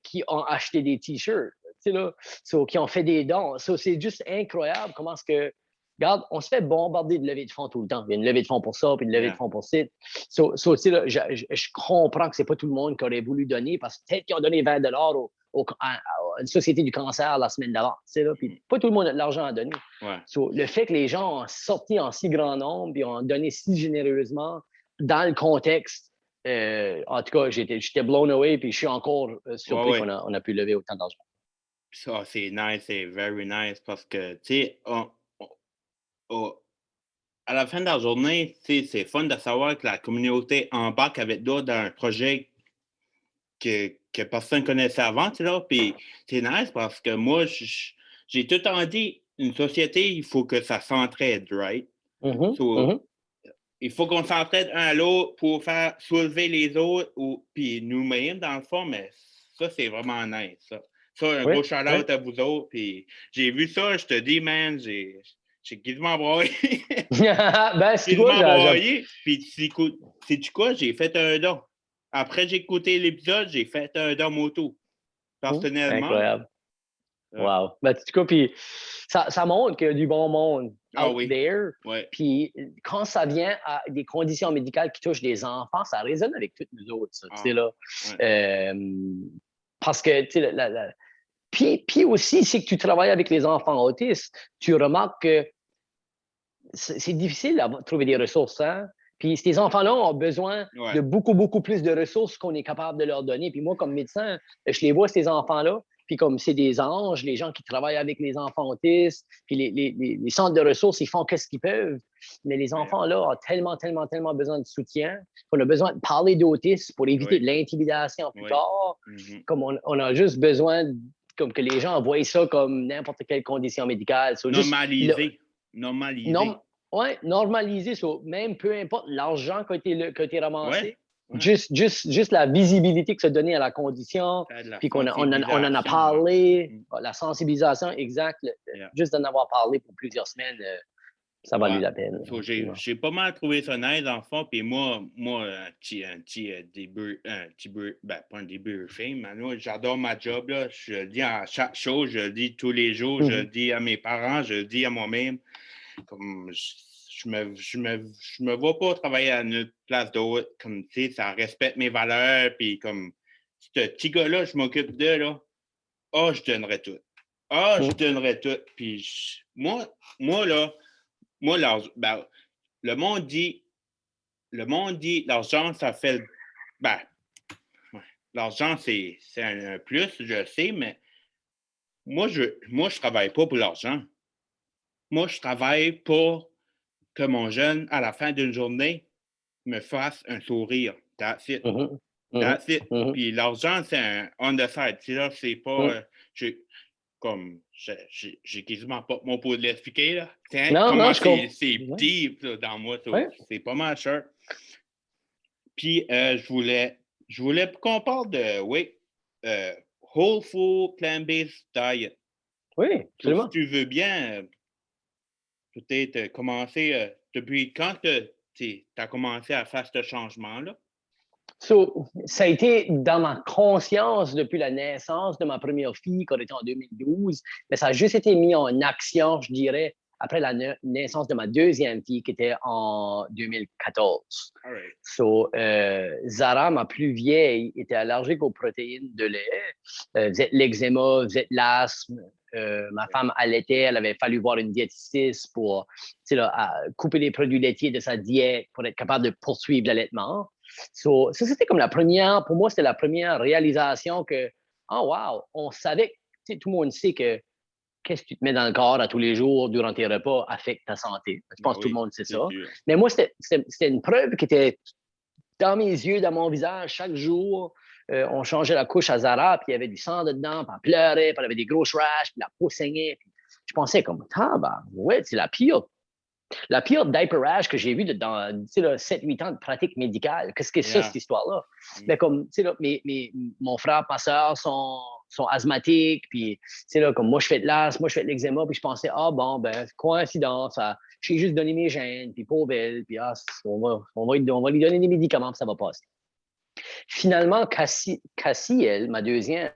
[SPEAKER 2] qui ont acheté des T-shirts. Qui ont fait des dons. C'est juste incroyable comment est-ce que regarde, on se fait bombarder de levées de fonds tout le temps. Il y a une levée de fonds pour ça, puis une levée de fonds pour ça. Je comprends que c'est pas tout le monde qui aurait voulu donner, parce que peut-être qu'ils ont donné 20 $ à une société du cancer la semaine d'avant. Puis pas tout le monde a de l'argent à donner.
[SPEAKER 1] Ouais.
[SPEAKER 2] Le fait que les gens ont sorti en si grand nombre et ont donné si généreusement dans le contexte, en tout cas, j'étais blown away puis je suis encore surpris qu'on a pu lever autant d'argent.
[SPEAKER 1] Ça, c'est nice, c'est very nice parce que, tu sais, à la fin de la journée, c'est fun de savoir que la communauté embarque avec toi dans un projet que personne ne connaissait avant, tu sais, là. Puis c'est nice parce que moi, j'ai tout le temps dit, une société, il faut que ça s'entraide, right? Il faut qu'on s'entraide un à l'autre pour faire soulever les autres, puis nous-mêmes, dans le fond, mais ça, c'est vraiment nice, ça. Ça, un gros shout-out à vous autres, puis j'ai vu ça, je te dis, man, j'ai quasiment broyé.
[SPEAKER 2] C'est quoi,
[SPEAKER 1] broyé, puis sais-tu quoi, j'ai fait un don. Après, j'ai écouté l'épisode, j'ai fait un don moto, personnellement.
[SPEAKER 2] Incroyable. Wow. Tu vois, puis ça montre qu'il y a du bon monde out there. Puis quand ça vient à des conditions médicales qui touchent des enfants, ça résonne avec toutes nous autres, ça, tu sais, là. Parce que, tu sais, puis aussi, c'est que tu travailles avec les enfants autistes, tu remarques que c'est difficile de trouver des ressources, hein? Puis ces enfants-là ont besoin de beaucoup, beaucoup plus de ressources qu'on est capable de leur donner. Puis moi, comme médecin, je les vois, ces enfants-là, puis comme c'est des anges, les gens qui travaillent avec les enfants autistes, puis les centres de ressources, ils font ce qu'ils peuvent. Mais les enfants-là ont tellement, tellement, tellement besoin de soutien qu'on a besoin de parler d'autisme pour éviter de l'intimidation plus tard. Comme on a juste besoin comme que les gens voient ça comme n'importe quelle condition médicale.
[SPEAKER 1] Normaliser.
[SPEAKER 2] Normaliser. Même peu importe l'argent qui a été ramassé, juste la visibilité que ça donnait à la condition, puis qu'on on en a parlé, la sensibilisation, exact. Juste d'en avoir parlé pour plusieurs semaines, ça valait la peine.
[SPEAKER 1] J'ai pas mal trouvé ça nice, dans le fond, puis moi un petit début, pas un début fame, mais moi, j'adore ma job, là. Je le dis à chaque chose, je le dis tous les jours, je le dis à mes parents, je le dis à moi-même. Comme je me vois pas travailler à une place d'autre, comme, tu sais, ça respecte mes valeurs, puis comme, ce petit gars-là, je m'occupe de, là, je donnerais tout. Je donnerais tout. Puis moi, là, le monde dit, l'argent, ça fait, l'argent, c'est un plus, je sais, mais moi, je travaille pas pour l'argent. Moi, je travaille pour que mon jeune, à la fin d'une journée, me fasse un sourire. That's it. That's it. Puis l'argent, c'est un on the side. C'est pas... j'ai quasiment pas mon pot de l'expliquer, là. Comment c'est deep là, dans moi. C'est pas mal cher. Puis je voulais qu'on parle de, whole food plant-based diet.
[SPEAKER 2] Oui, absolument.
[SPEAKER 1] Si tu veux bien, peut-être commencer, depuis quand tu as commencé à faire ce changement-là?
[SPEAKER 2] Ça a été dans ma conscience depuis la naissance de ma première fille, qui a été en 2012, mais ça a juste été mis en action, je dirais, après la naissance de ma deuxième fille, qui était en 2014. Zara, ma plus vieille, était allergique aux protéines de lait, faisait de l'eczéma, faisait de l'asthme. Ma femme allaitait, elle avait fallu voir une diététicienne pour couper les produits laitiers de sa diète pour être capable de poursuivre l'allaitement. Ça, c'était comme pour moi, c'était la première réalisation que, wow, on savait, tout le monde sait que qu'est-ce que tu te mets dans le corps à tous les jours durant tes repas affecte ta santé. Je pense que tout le monde sait ça. Sûr. Mais moi, c'était une preuve qui était dans mes yeux, dans mon visage, chaque jour. On changeait la couche à Zara, puis il y avait du sang dedans, puis elle pleurait, puis elle avait des grosses rashes, puis la peau saignait. Puis je pensais comme, c'est la pire diaper rash que j'ai vue dans 7-8 ans de pratique médicale. Qu'est-ce que c'est ça, cette histoire-là? Mais comme, tu sais, mon frère, ma soeur sont asthmatiques, puis, tu sais, là, comme moi, je fais de l'asthme, moi, je fais de l'eczéma, puis je pensais, coïncidence, j'ai juste donné mes gènes, puis pauvre elle, puis on va lui donner des médicaments, puis ça va passer. Finalement, Cassie, elle, ma deuxième,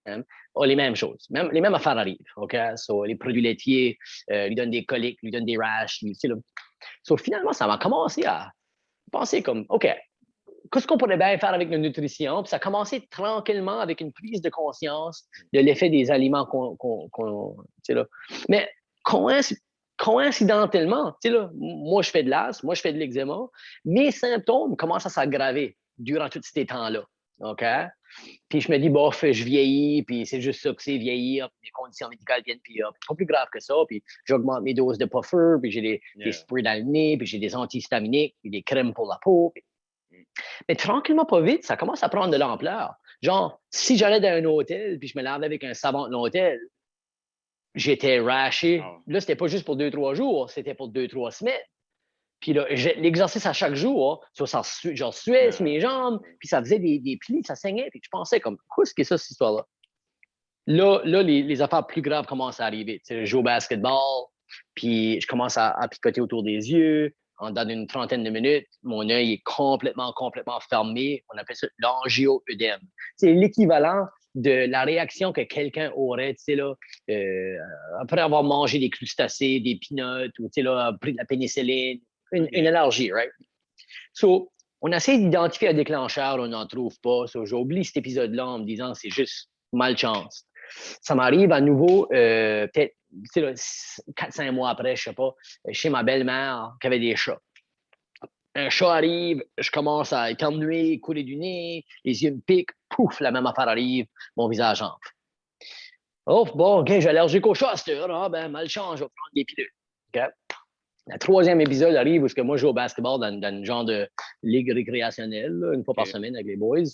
[SPEAKER 2] les mêmes choses. Les mêmes affaires arrivent. OK? Les produits laitiers lui donnent des coliques, lui donnent des rashes. Finalement, ça m'a commencé à penser comme, OK, qu'est-ce qu'on pourrait bien faire avec notre nutrition? Puis ça a commencé tranquillement avec une prise de conscience de l'effet des aliments là. Mais coïncidentellement, là, moi, je fais de l'asthme, moi, je fais de l'eczéma. Mes symptômes commencent à s'aggraver durant tous ces temps-là. OK? Puis je me dis, bof, je vieillis, puis c'est juste ça que c'est vieillir, puis les conditions médicales viennent pire. C'est pas plus grave que ça, puis j'augmente mes doses de puffer, puis j'ai des sprays dans le nez, puis j'ai des antihistaminiques, puis des crèmes pour la peau. Mais tranquillement, pas vite, ça commence à prendre de l'ampleur. Genre, si j'allais dans un hôtel, puis je me lavais avec un savon de l'hôtel, j'étais rashé.
[SPEAKER 1] Oh.
[SPEAKER 2] Là, c'était pas juste pour 2-3 jours, c'était pour 2-3 semaines. Puis là, l'exercice à chaque jour, ça genre suais sur mes jambes, puis ça faisait des plis, ça saignait, puis je pensais comme, qu'est-ce que c'est ça, cette histoire-là? Là, les affaires plus graves commencent à arriver. Tu sais, je joue au basketball, puis je commence à picoter autour des yeux. Dans une trentaine de minutes, mon œil est complètement fermé. On appelle ça l'angio-œdème. C'est l'équivalent de la réaction que quelqu'un aurait, tu sais, là, après avoir mangé des crustacés, des peanuts, ou, tu sais, là, pris de la pénicilline, une allergie, right? So, on essaie d'identifier un déclencheur, on n'en trouve pas. So, j'oublie cet épisode-là en me disant c'est juste malchance. Ça m'arrive à nouveau, peut-être 4-5 mois après, je sais pas, chez ma belle-mère qui avait des chats. Un chat arrive, je commence à éternuer, couler du nez, les yeux me piquent, pouf, la même affaire arrive, mon visage enfle. Oh, bon, OK, j'ai allergique au chat à cette heure. Ah, ben, malchance, je vais prendre des pilules. OK? Le troisième épisode arrive où moi, je joue au basketball dans un genre de ligue récréationnelle, là, une fois par semaine avec les boys.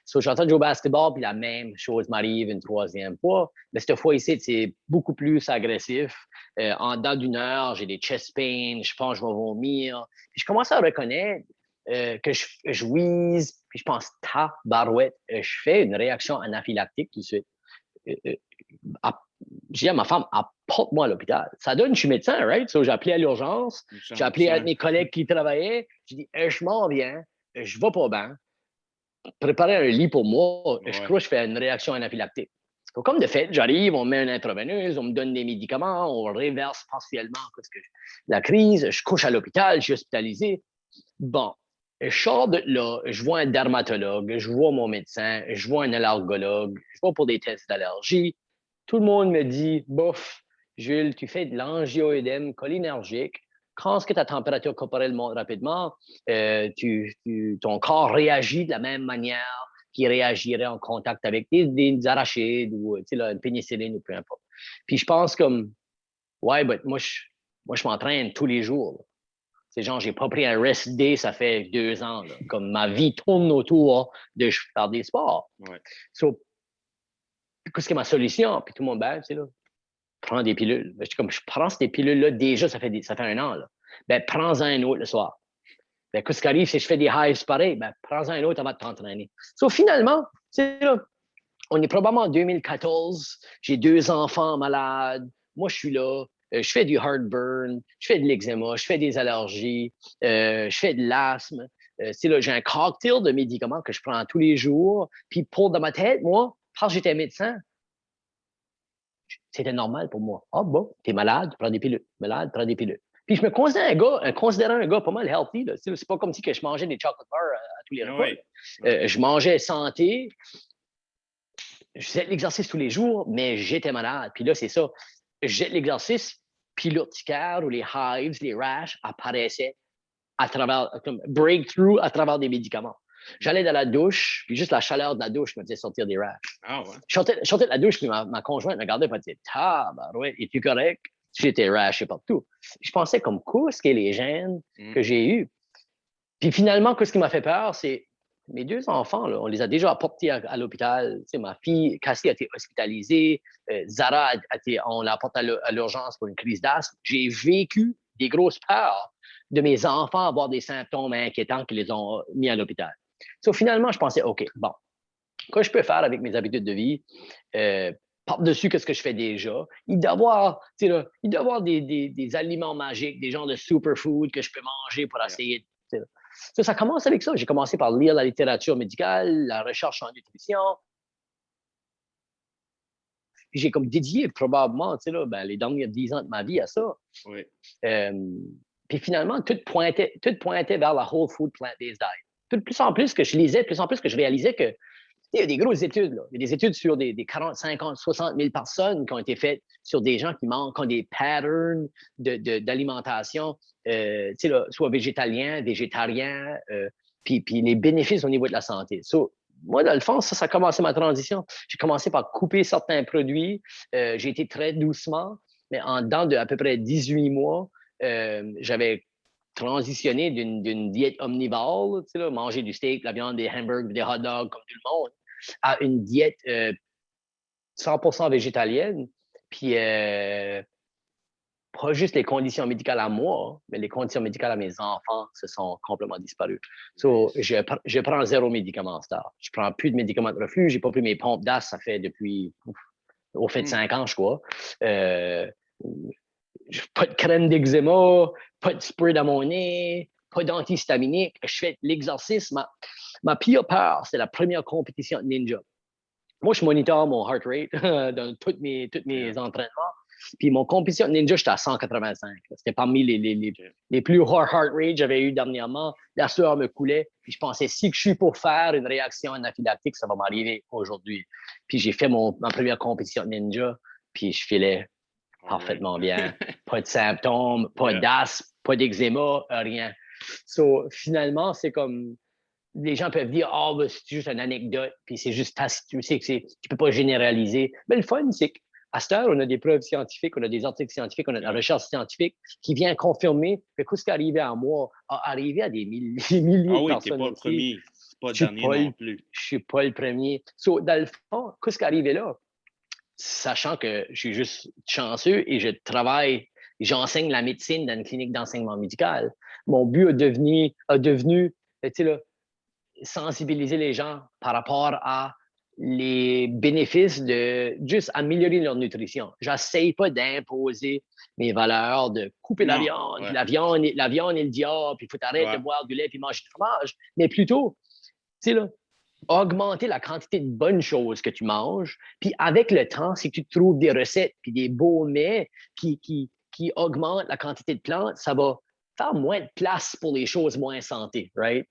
[SPEAKER 2] So, je suis en train de jouer au basketball, puis la même chose m'arrive une troisième fois. Mais cette fois ici, c'est beaucoup plus agressif. En dedans d'une heure, j'ai des chest pains, je pense que je vais vomir. Puis je commence à reconnaître que je wheeze, puis je pense, tabarouette, je fais une réaction anaphylactique tout de suite. J'ai dit à ma femme, apporte-moi à l'hôpital. Ça donne, je suis médecin, right? So, j'ai appelé à l'urgence. J'ai appelé à mes collègues qui travaillaient. J'ai dit, je m'en viens. Je vais pas bien. Préparez un lit pour moi. Ouais. Je crois que je fais une réaction anaphylactique. Comme de fait, j'arrive, on met une intraveineuse, on me donne des médicaments, on réverse partiellement la crise. Je couche à l'hôpital, je suis hospitalisé. Bon, je sors de là, je vois un dermatologue, je vois mon médecin, je vois un allergologue, je vais pour des tests d'allergie. Tout le monde me dit, bof, Jules, tu fais de l'angio-œdème cholinergique. Quand est-ce que ta température corporelle monte rapidement, ton corps réagit de la même manière qu'il réagirait en contact avec des arachides ou une pénicilline ou peu importe. Puis je pense comme, ouais, ben, moi, je m'entraîne tous les jours. C'est genre, j'ai pas pris un rest day, ça fait 2 ans. Là. Comme ma vie tourne autour de faire des sports.
[SPEAKER 1] Ouais.
[SPEAKER 2] So, qu'est-ce que ma solution? Puis tout le monde, là, prends des pilules. Je prends ces pilules-là déjà, ça fait 1 an. Là. Ben, prends-en un autre le soir. Ben, qu'est-ce qui arrive si je fais des hives pareils? Ben, prends-en un autre avant de t'entraîner. So, finalement, là, on est probablement en 2014. J'ai 2 enfants malades. Moi, je suis là. Je fais du heartburn, je fais de l'eczéma, je fais des allergies, je fais de l'asthme. J'ai un cocktail de médicaments que je prends tous les jours. Puis dans ma tête, moi, quand j'étais médecin, c'était normal pour moi. Ah bon, t'es malade, prends des pilules. Malade, prends des pilules. Puis je me considérais un gars pas mal healthy. Là. C'est pas comme si que je mangeais des chocolate bars à tous les repas. Oui. Je mangeais santé. Je faisais de l'exercice tous les jours, mais j'étais malade. Puis là, c'est ça. J'ai l'exercice, puis l'urticaire ou les hives, les rashes apparaissaient à travers, comme breakthrough à travers des médicaments. J'allais dans la douche, puis juste la chaleur de la douche me faisait sortir des rashes.
[SPEAKER 1] Ah ouais.
[SPEAKER 2] Je sortais de la douche, puis ma conjointe me regardait et me disait ouais, es-tu correct? J'étais rashé partout. Je pensais comme quoi ce que les gènes que j'ai eus. Puis finalement, ce qui m'a fait peur, c'est mes 2 enfants, là, on les a déjà apportés à l'hôpital. Tu sais, ma fille, Cassie, a été hospitalisée. Zara, on l'a apportée à l'urgence pour une crise d'asthme. J'ai vécu des grosses peurs de mes enfants avoir des symptômes inquiétants qui les ont mis à l'hôpital. So, finalement, je pensais, OK, bon, quoi je peux faire avec mes habitudes de vie? Par-dessus ce que je fais déjà. Il doit y avoir des aliments magiques, des genres de superfood que je peux manger pour essayer de... Ça commence avec ça. J'ai commencé par lire la littérature médicale, la recherche en nutrition. Puis j'ai comme dédié probablement les derniers 10 ans de ma vie à ça.
[SPEAKER 1] Oui.
[SPEAKER 2] Puis finalement, tout pointait vers la whole food plant-based diet. plus en plus que je lisais, plus en plus que je réalisais que il y a des grosses études. Là. Il y a des études sur des 40, 50, 60 000 personnes qui ont été faites sur des gens qui ont des patterns d'alimentation, là, soit végétalien, végétarien, puis les bénéfices au niveau de la santé. So, moi, dans le fond, ça a commencé ma transition. J'ai commencé par couper certains produits. J'ai été très doucement, mais en dedans de à peu près 18 mois, j'avais transitionné d'une diète omnivore, là, manger du steak, de la viande, des hamburgers, des hot dogs comme tout le monde, à une diète 100% végétalienne. Puis pas juste les conditions médicales à moi, mais les conditions médicales à mes enfants se sont complètement disparues. So, je prends 0 médicament en star. Je prends plus de médicaments de reflux. J'ai pas pris mes pompes d'as, ça fait depuis au fait de 5 ans, je crois. Pas de crème d'eczéma, pas de spray dans mon nez, pas d'antihistaminique. Je fais l'exercice. Ma pire peur, c'est la première compétition de ninja. Moi, je monitor mon heart rate dans tous mes entraînements. Puis mon compétition de ninja, j'étais à 185. C'était parmi les plus hard heart rate que j'avais eu dernièrement. La sueur me coulait. Puis je pensais, si je suis pour faire une réaction anaphylactique, ça va m'arriver aujourd'hui. Puis j'ai fait ma première compétition de ninja. Puis je filais parfaitement bien. Pas de symptômes, pas d'asthme, pas d'eczéma, rien. So, finalement, c'est comme les gens peuvent dire ben, c'est juste une anecdote, puis c'est juste tu sais que tu peux pas généraliser. Mais le fun, c'est qu'à cette heure, on a des preuves scientifiques, on a des articles scientifiques, on a de la recherche scientifique qui vient confirmer que ce qui est arrivé à moi a arrivé à des milliers de personnes.
[SPEAKER 1] T'es pas le premier, pas le dernier non plus.
[SPEAKER 2] Je suis pas le premier. So, dans le fond, qu'est-ce qui est arrivé là? Sachant que je suis juste chanceux et je travaille, j'enseigne la médecine dans une clinique d'enseignement médical. Mon but a devenu tu sais, là, sensibiliser les gens par rapport à les bénéfices de juste améliorer leur nutrition. J'essaye pas d'imposer mes valeurs, de couper la viande, la viande est le diable, puis il faut arrêter de boire du lait puis manger du fromage, mais plutôt, tu sais là, augmenter la quantité de bonnes choses que tu manges, puis avec le temps, si tu trouves des recettes puis des beaux mets qui augmentent la quantité de plantes, ça va faire moins de place pour les choses moins santé, right?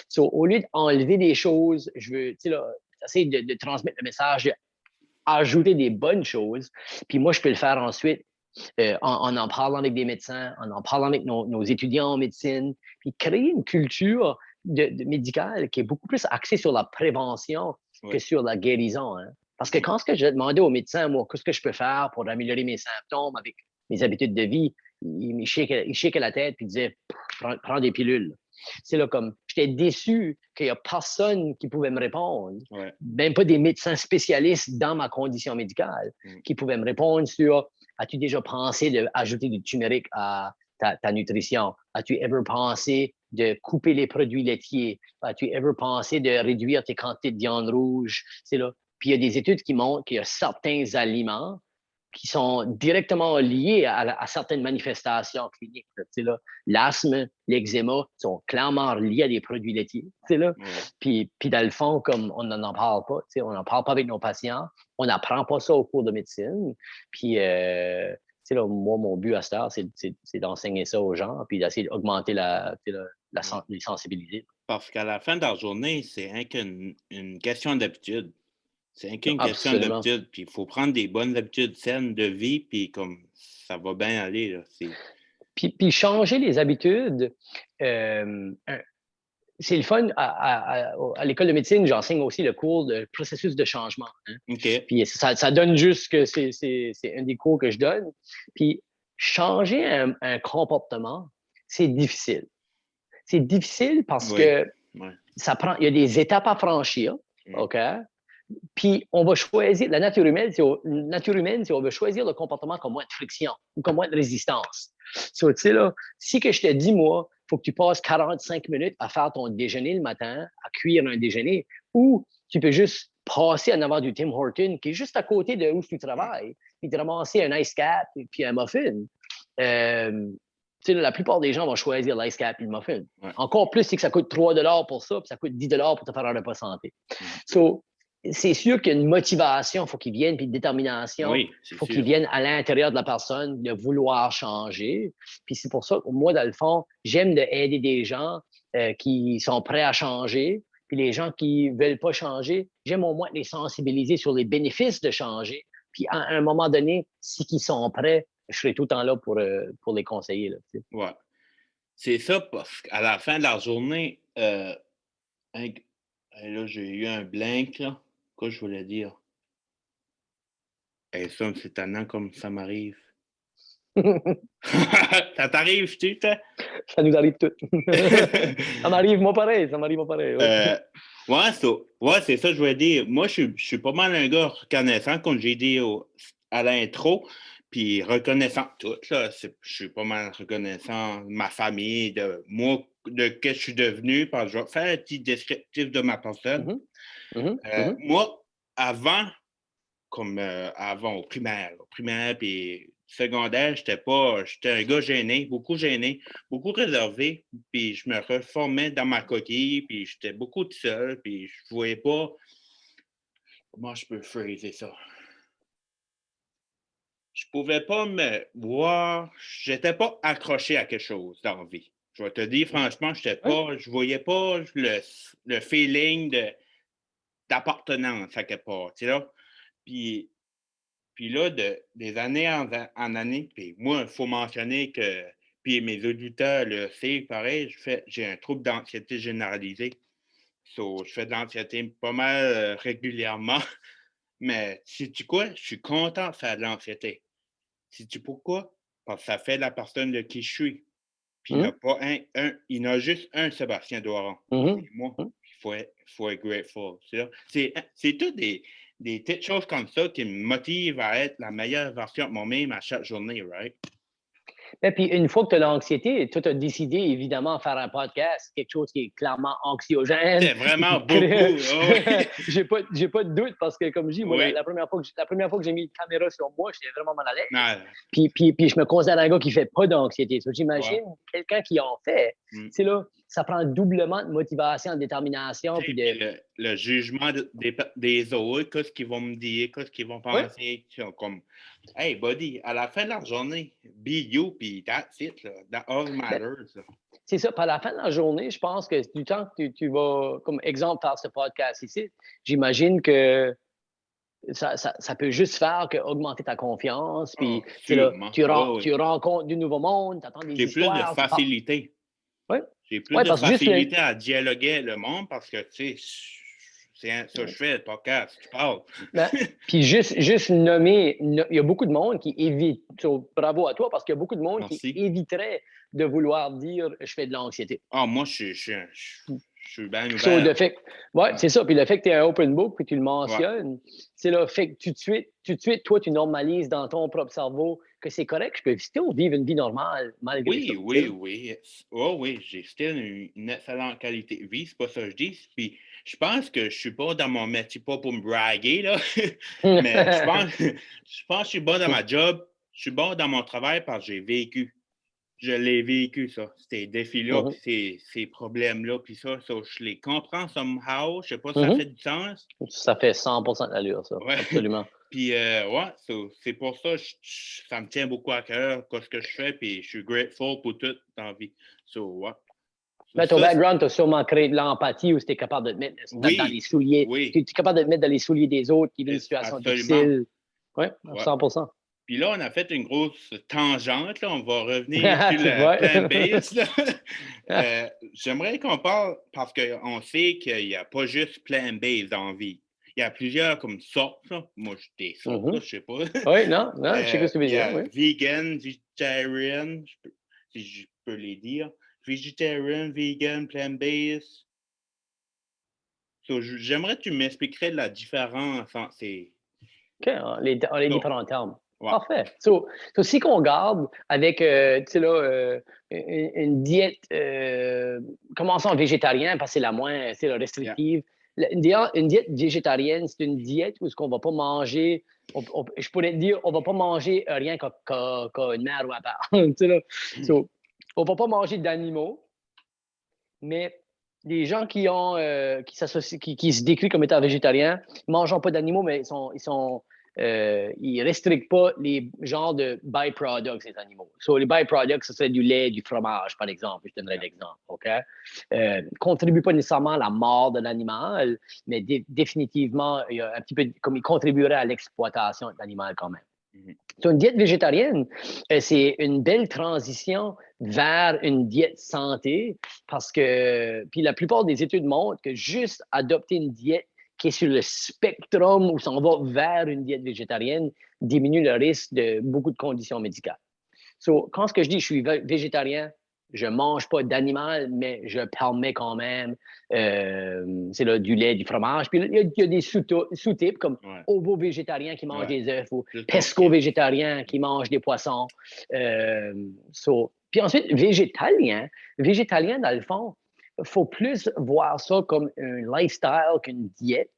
[SPEAKER 2] So, au lieu d'enlever des choses, je veux, tu sais, là, essayer de transmettre le message, ajouter des bonnes choses, puis moi, je peux le faire ensuite en parlant avec des médecins, en parlant avec nos étudiants en médecine, puis créer une culture médicale qui est beaucoup plus axée sur la prévention que sur la guérison. Hein. Parce que quand je demandais aux médecins, moi, qu'est-ce que je peux faire pour améliorer mes symptômes avec mes habitudes de vie, il shake la tête et disait prends des pilules. C'est là comme, j'étais déçu qu'il n'y a personne qui pouvait me répondre, même pas des médecins spécialistes dans ma condition médicale, qui pouvaient me répondre sur as-tu déjà pensé d'ajouter du turmeric à ta nutrition? As-tu ever pensé de couper les produits laitiers? As-tu ever pensé de réduire tes quantités de viande rouge? C'est là. Puis il y a des études qui montrent qu'il y a certains aliments qui sont directement liés à certaines manifestations cliniques. L'asthme, l'eczéma sont clairement liés à des produits laitiers. Là. Puis dans le fond, comme on n'en parle pas, on n'en parle pas avec nos patients, on n'apprend pas ça au cours de médecine. Puis là, moi, mon but à cette heure, c'est d'enseigner ça aux gens, puis d'essayer d'augmenter les sensibilités.
[SPEAKER 1] Parce qu'à la fin de la journée, c'est une question d'habitude. C'est qu'une question d'habitude, puis il faut prendre des bonnes habitudes saines de vie, puis comme ça va bien aller. Là,
[SPEAKER 2] puis changer les habitudes, c'est le fun. À l'école de médecine, j'enseigne aussi le cours de processus de changement. Hein. Puis ça donne juste que c'est un des cours que je donne. Puis changer un comportement, c'est difficile. C'est difficile parce que il y a des étapes à franchir, OK? Puis, on va choisir, la nature humaine, c'est on va choisir le comportement comme moins de friction ou comme moins de résistance. So, tu sais, là, si que je te dis, moi, il faut que tu passes 45 minutes à faire ton déjeuner le matin, à cuire un déjeuner, ou tu peux juste passer en avant du Tim Hortons, qui est juste à côté de où tu travailles, puis te ramasser un ice cap et puis un muffin. La plupart des gens vont choisir l'ice cap et le muffin. Encore plus, c'est que ça coûte 3 $ pour ça, puis ça coûte 10 $ pour te faire un repas santé. So, c'est sûr qu'il y a une motivation, il faut qu'il vienne, puis une détermination, il faut qu'il vienne à l'intérieur de la personne, de vouloir changer. Puis c'est pour ça que moi, dans le fond, j'aime aider des gens qui sont prêts à changer, puis les gens qui ne veulent pas changer, j'aime au moins les sensibiliser sur les bénéfices de changer. Puis à un moment donné, si ils sont prêts, je serai tout le temps là pour les conseiller. Là, tu sais.
[SPEAKER 1] Ouais. C'est ça, parce qu'à la fin de la journée, là, j'ai eu un blank, là. Quoi je voulais dire? Ça, c'est étonnant comme ça m'arrive. Ça t'arrive, tu sais?
[SPEAKER 2] Ça nous arrive tout. Ça m'arrive moi pareil, Ouais.
[SPEAKER 1] Ouais, c'est ça que je voulais dire. Moi, je suis pas mal un gars reconnaissant, comme j'ai dit à l'intro, puis reconnaissant de tout. Là, je suis pas mal reconnaissant de ma famille, de moi, de ce que je suis devenu, parce que je vais faire un petit descriptif de ma personne.
[SPEAKER 2] Mhm, mhm, mhm.
[SPEAKER 1] Moi, avant, comme avant au primaire puis secondaire, j'étais un gars gêné, beaucoup réservé, puis je me reformais dans ma coquille, puis j'étais beaucoup tout seul, puis je voyais pas comment je peux phraser ça. Je pouvais pas me voir, j'étais pas accroché à quelque chose dans la vie. Je vais te dire franchement,
[SPEAKER 2] Ouais.
[SPEAKER 1] je voyais pas le feeling d'appartenance à quelque part, tu sais là. Puis Puis là, des années en année, puis moi, il faut mentionner que, puis mes auditeurs le savent, pareil, j'ai un trouble d'anxiété généralisée. So, je fais de l'anxiété pas mal régulièrement. Mais sais-tu quoi? Je suis content de faire de l'anxiété. Sais-tu pourquoi? Parce que ça fait la personne de qui je suis. Puis il n'y en a
[SPEAKER 2] Mhm,
[SPEAKER 1] pas il y en a juste un Sébastien Doiron.
[SPEAKER 2] mhm,
[SPEAKER 1] C'est moi.
[SPEAKER 2] mhm.
[SPEAKER 1] Il faut être grateful. C'est tout des petites choses comme ça qui me motivent à être la meilleure version de moi-même à chaque journée, right?
[SPEAKER 2] Et puis, une fois que tu as l'anxiété, tu as décidé, évidemment, de faire un podcast, quelque chose qui est clairement anxiogène,
[SPEAKER 1] C'est vraiment
[SPEAKER 2] qui crée...
[SPEAKER 1] beaucoup. Oh, oui.
[SPEAKER 2] j'ai pas de doute parce que, comme je dis, moi,
[SPEAKER 1] Oui.
[SPEAKER 2] la première fois que j'ai mis une caméra sur moi, j'étais vraiment mal à l'aise.
[SPEAKER 1] Non,
[SPEAKER 2] Puis je me considère un gars qui fait pas d'anxiété. So,
[SPEAKER 1] ouais.
[SPEAKER 2] j'imagine quelqu'un qui en fait,
[SPEAKER 1] Mm.
[SPEAKER 2] c'est là, ça prend doublement de motivation, de détermination, puis
[SPEAKER 1] Puis
[SPEAKER 2] de...
[SPEAKER 1] le jugement des autres, qu'est-ce qu'ils vont me dire, qu'est-ce qu'ils vont
[SPEAKER 2] Oui,
[SPEAKER 1] penser. Qui sont comme, hey, buddy, à la fin de la journée, be you, puis that's it, là. That all matters. Là.
[SPEAKER 2] c'est ça. Puis à la fin de la journée, je pense que du temps que tu vas, comme exemple, faire ce podcast ici, j'imagine que ça peut juste faire que augmenter ta confiance.
[SPEAKER 1] Oh,
[SPEAKER 2] Puis, tu sais, là,
[SPEAKER 1] sûrement. Oh, oui.
[SPEAKER 2] tu rencontres du nouveau monde, tu entends des
[SPEAKER 1] J'ai plus de
[SPEAKER 2] histoires, tu parles.
[SPEAKER 1] facilité.
[SPEAKER 2] Oui,
[SPEAKER 1] J'ai plus
[SPEAKER 2] ouais,
[SPEAKER 1] de
[SPEAKER 2] parce que juste le.
[SPEAKER 1] facilité à dialoguer avec le monde parce que, tu sais, ça que je fais, le podcast, je parle.
[SPEAKER 2] Ben, puis juste nommer, il y a beaucoup de monde qui évite. So, bravo à toi parce qu'il y a beaucoup de monde qui
[SPEAKER 1] Merci.
[SPEAKER 2] éviterait de vouloir dire je fais de l'anxiété.
[SPEAKER 1] Ah, moi, je suis bien
[SPEAKER 2] So,
[SPEAKER 1] ouvert.
[SPEAKER 2] ouais,
[SPEAKER 1] Ouais.
[SPEAKER 2] c'est ça. Puis le fait que tu es un open book puis tu le
[SPEAKER 1] Ouais.
[SPEAKER 2] mentionnes, c'est le fait que tout de suite, toi, tu normalises dans ton propre cerveau que c'est correct, je peux still vivre une vie normale malgré ça.
[SPEAKER 1] Oui,
[SPEAKER 2] Tu sais,
[SPEAKER 1] oui,
[SPEAKER 2] là.
[SPEAKER 1] oui. Oh, oui, j'ai still une excellente qualité de vie, c'est pas ça que je dis. Puis je pense que je suis bon dans mon métier, pas pour me braguer, là, mais je pense que je suis bon dans ma job, je suis bon dans mon travail parce que j'ai vécu. Je l'ai vécu, ça. Ces défis-là,
[SPEAKER 2] Mhm,
[SPEAKER 1] puis ces problèmes-là, puis ça, je les comprends somehow. Je sais pas si ça
[SPEAKER 2] mhm.
[SPEAKER 1] fait du sens.
[SPEAKER 2] Ça fait 100% de l'allure, ça.
[SPEAKER 1] Ouais.
[SPEAKER 2] Absolument.
[SPEAKER 1] Puis, ouais, c'est pour ça, ça me tient beaucoup à cœur, ce que je fais, puis je suis grateful pour tout dans la vie. So, ouais. So,
[SPEAKER 2] Mais ton
[SPEAKER 1] ça,
[SPEAKER 2] background, tu as sûrement créé de l'empathie où tu es capable de te mettre dans les
[SPEAKER 1] oui,
[SPEAKER 2] souliers. Tu
[SPEAKER 1] oui,
[SPEAKER 2] es capable de te mettre dans les souliers des autres qui vivent une situation
[SPEAKER 1] absolument.
[SPEAKER 2] difficile. Oui,
[SPEAKER 1] Ouais.
[SPEAKER 2] 100%.
[SPEAKER 1] Puis là, on a fait une grosse tangente, là. On va revenir sur
[SPEAKER 2] Tu
[SPEAKER 1] le
[SPEAKER 2] vois?
[SPEAKER 1] plant-based, là. J'aimerais qu'on parle, parce qu'on sait qu'il n'y a pas juste plant-based dans la vie. Il y a plusieurs comme sortes, là. Moi, je des sortes, là,
[SPEAKER 2] Mhm.
[SPEAKER 1] je sais pas.
[SPEAKER 2] Oui, non, non, je sais ce que tu veux
[SPEAKER 1] Il y
[SPEAKER 2] dire,
[SPEAKER 1] a
[SPEAKER 2] oui.
[SPEAKER 1] vegan, vegetarian, si je peux les dire. Vegetarian, vegan, plant-based. So, j'aimerais que tu m'expliquerais la différence entre ces...
[SPEAKER 2] OK, en les
[SPEAKER 1] So,
[SPEAKER 2] différents termes.
[SPEAKER 1] ouais.
[SPEAKER 2] Parfait. Si qu'on garde avec, tu sais là, une diète, commençons végétarien parce que c'est la moins, c'est la
[SPEAKER 1] Yeah.
[SPEAKER 2] restrictive. Une diète végétarienne, c'est une diète où ce qu'on va pas manger, je pourrais te dire, on va pas manger rien qu'une mère ou à part. Tu sais là. On va pas manger d'animaux, mais les gens qui ont, qui se décrivent comme étant végétariens, mangeant pas d'animaux, mais ils sont ils restrictent pas les genres de byproducts des animaux. So, les byproducts, ce serait du lait, du fromage, par exemple. Je donnerai l'exemple, OK? Contribue pas nécessairement à la mort de l'animal, mais définitivement, il y a un petit peu comme il contribuerait à l'exploitation de l'animal quand même. So, une diète végétarienne, c'est une belle transition vers une diète santé parce que, puis la plupart des études montrent que juste adopter une diète qui est sur le spectrum où on va vers une diète végétarienne diminue le risque de beaucoup de conditions médicales. So, quand ce que je dis je suis végétarien, je ne mange pas d'animal, mais je permets quand même du lait, du fromage. Puis il y a des sous-types comme ovo-végétarien qui mange des œufs ou pesco-végétarien qui mange des poissons. Puis ensuite, végétalien, dans le fond, il faut plus voir ça comme un lifestyle qu'une diète.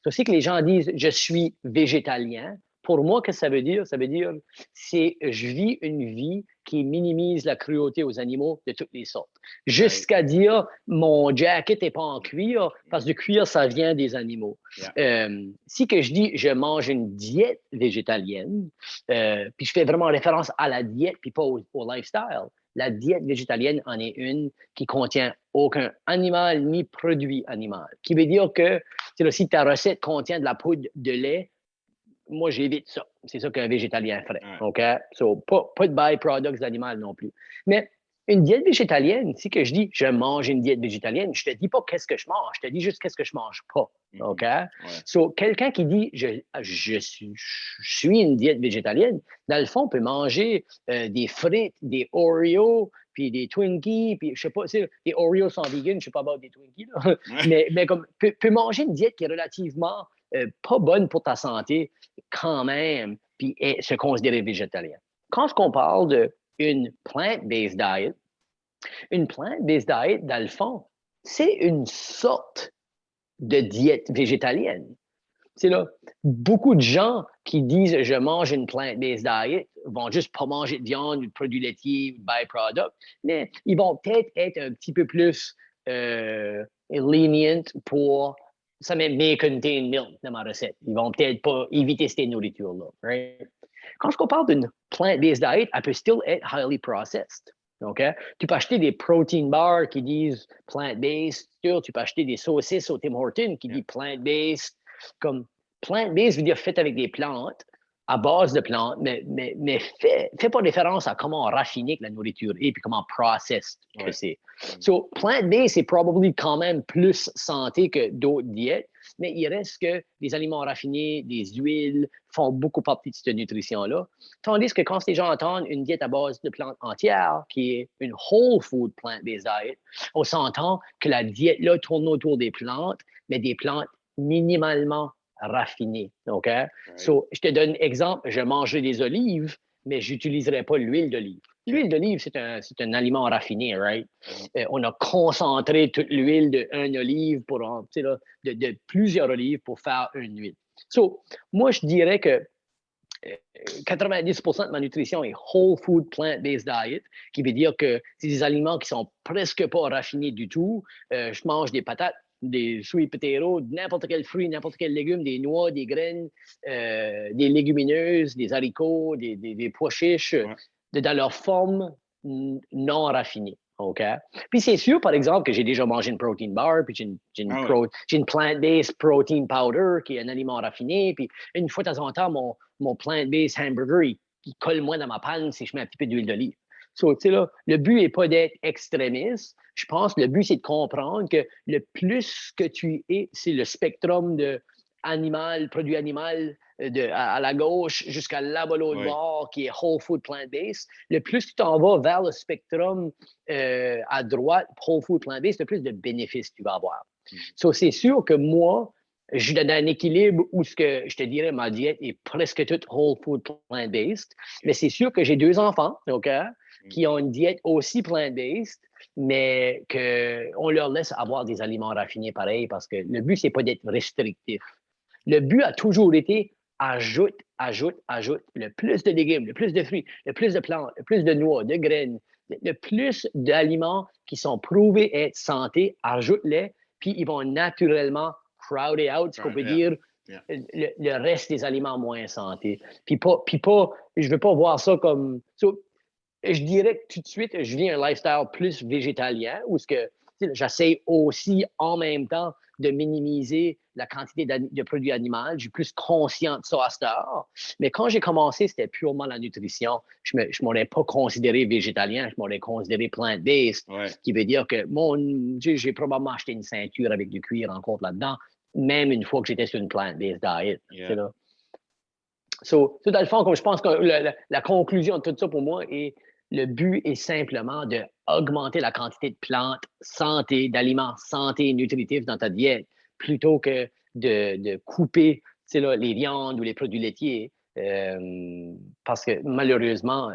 [SPEAKER 2] C'est que les gens disent « je suis végétalien ». Pour moi, qu'est-ce que ça veut dire? Ça veut dire c'est je vis une vie qui minimise la cruauté aux animaux de toutes les sortes. Jusqu'à dire mon jacket n'est pas en cuir, parce que le cuir, ça vient des animaux. Si que je dis je mange une diète végétalienne, puis je fais vraiment référence à la diète, puis pas au lifestyle, la diète végétalienne en est une qui contient aucun animal ni produit animal. Qui veut dire que si ta recette contient de la poudre de lait, moi, j'évite ça. C'est ça qu'un végétalien ferait. OK? So, pas de byproducts d'animal non plus. Mais une diète végétalienne, si que je dis je mange une diète végétalienne, je te dis pas qu'est-ce que je mange, je te dis juste qu'est-ce que je mange pas. OK? So, quelqu'un qui dit je suis une diète végétalienne, dans le fond, peut manger des frites, des Oreos, puis des Twinkies, puis je sais pas, des Oreos sont vegan, je sais pas about des Twinkies, là. mais comme peut manger une diète qui est relativement pas bonne pour ta santé quand même, puis se considérer végétalien. Quand on parle d'une plant-based diet, une plant-based diet, dans le fond, c'est une sorte de diète végétalienne. C'est là, beaucoup de gens qui disent « je mange une plant-based diet » vont juste pas manger de viande ou de produits laitiers ou de byproducts, mais ils vont peut-être être un petit peu plus lenient pour ça met may contain milk dans ma recette. Ils vont peut-être pas éviter cette nourriture-là. Right? Quand on parle d'une plant-based diet, elle peut still être highly processed. Okay? Tu peux acheter des protein bars qui disent plant-based. Tu peux acheter des saucisses au Tim Hortons qui disent plant-based. Comme plant-based veut dire fait avec des plantes, à base de plantes, mais fait pas référence à comment raffiner que la nourriture est puis comment processed que c'est. So, plant-based, c'est probablement quand même plus santé que d'autres diètes, mais il reste que les aliments raffinés, des huiles font beaucoup partie de cette nutrition-là. Tandis que quand les gens entendent une diète à base de plantes entières, qui est une whole food plant-based diet, on s'entend que la diète-là tourne autour des plantes, mais des plantes minimalement raffiné. OK? So, je te donne un exemple. Je mangerai des olives, mais je n'utiliserai pas l'huile d'olive. L'huile d'olive, c'est un aliment raffiné, right? On a concentré toute l'huile d'une olive de plusieurs olives pour faire une huile. So, moi, je dirais que 90% de ma nutrition est whole food plant-based diet, qui veut dire que c'est des aliments qui sont presque pas raffinés du tout. Je mange des patates, des sweet potatoes, n'importe quel fruit, n'importe quel légume, des noix, des graines, des légumineuses, des haricots, des pois chiches, dans leur forme non raffinée. OK? Puis c'est sûr, par exemple, que j'ai déjà mangé une protein bar, puis j'ai une plant-based protein powder, qui est un aliment raffiné, puis une fois de temps en temps, mon plant-based hamburger, il colle moins dans ma panne si je mets un petit peu d'huile d'olive. So, le but n'est pas d'être extrémiste. Je pense que le but, c'est de comprendre que le plus que tu es, c'est le spectrum de produit animal à la gauche jusqu'à là-bas l'autre bord, qui est whole food plant-based. Le plus tu t'en vas vers le spectrum à droite, whole food plant-based, le plus de bénéfices tu vas avoir. So, c'est sûr que moi, je suis dans un équilibre où je te dirais ma diète est presque toute whole food plant-based. Mais c'est sûr que j'ai 2 enfants, OK, qui ont une diète aussi plant-based, mais qu'on leur laisse avoir des aliments raffinés pareil parce que le but, c'est pas d'être restrictif. Le but a toujours été ajoute le plus de légumes, le plus de fruits, le plus de plantes, le plus de noix, de graines, le plus d'aliments qui sont prouvés être santé, ajoute-les, puis ils vont naturellement crowder out, ce qu'on peut dire, le reste des aliments moins santé. Puis je veux pas voir ça comme... je dirais que tout de suite, je vis un lifestyle plus végétalien où j'essaie aussi en même temps de minimiser la quantité de produits animaux. Je suis plus conscient de ça à cette heure. Mais quand j'ai commencé, c'était purement la nutrition. Je ne m'aurais pas considéré végétalien, je m'aurais considéré plant-based, qui veut dire que j'ai probablement acheté une ceinture avec du cuir en compte là-dedans, même une fois que j'étais sur une plant-based diet. Là. Dans le fond, comme je pense que la conclusion de tout ça pour moi est le but est simplement d'augmenter la quantité de plantes santé, d'aliments santé nutritifs dans ta diète, plutôt que de couper les viandes ou les produits laitiers. Parce que malheureusement,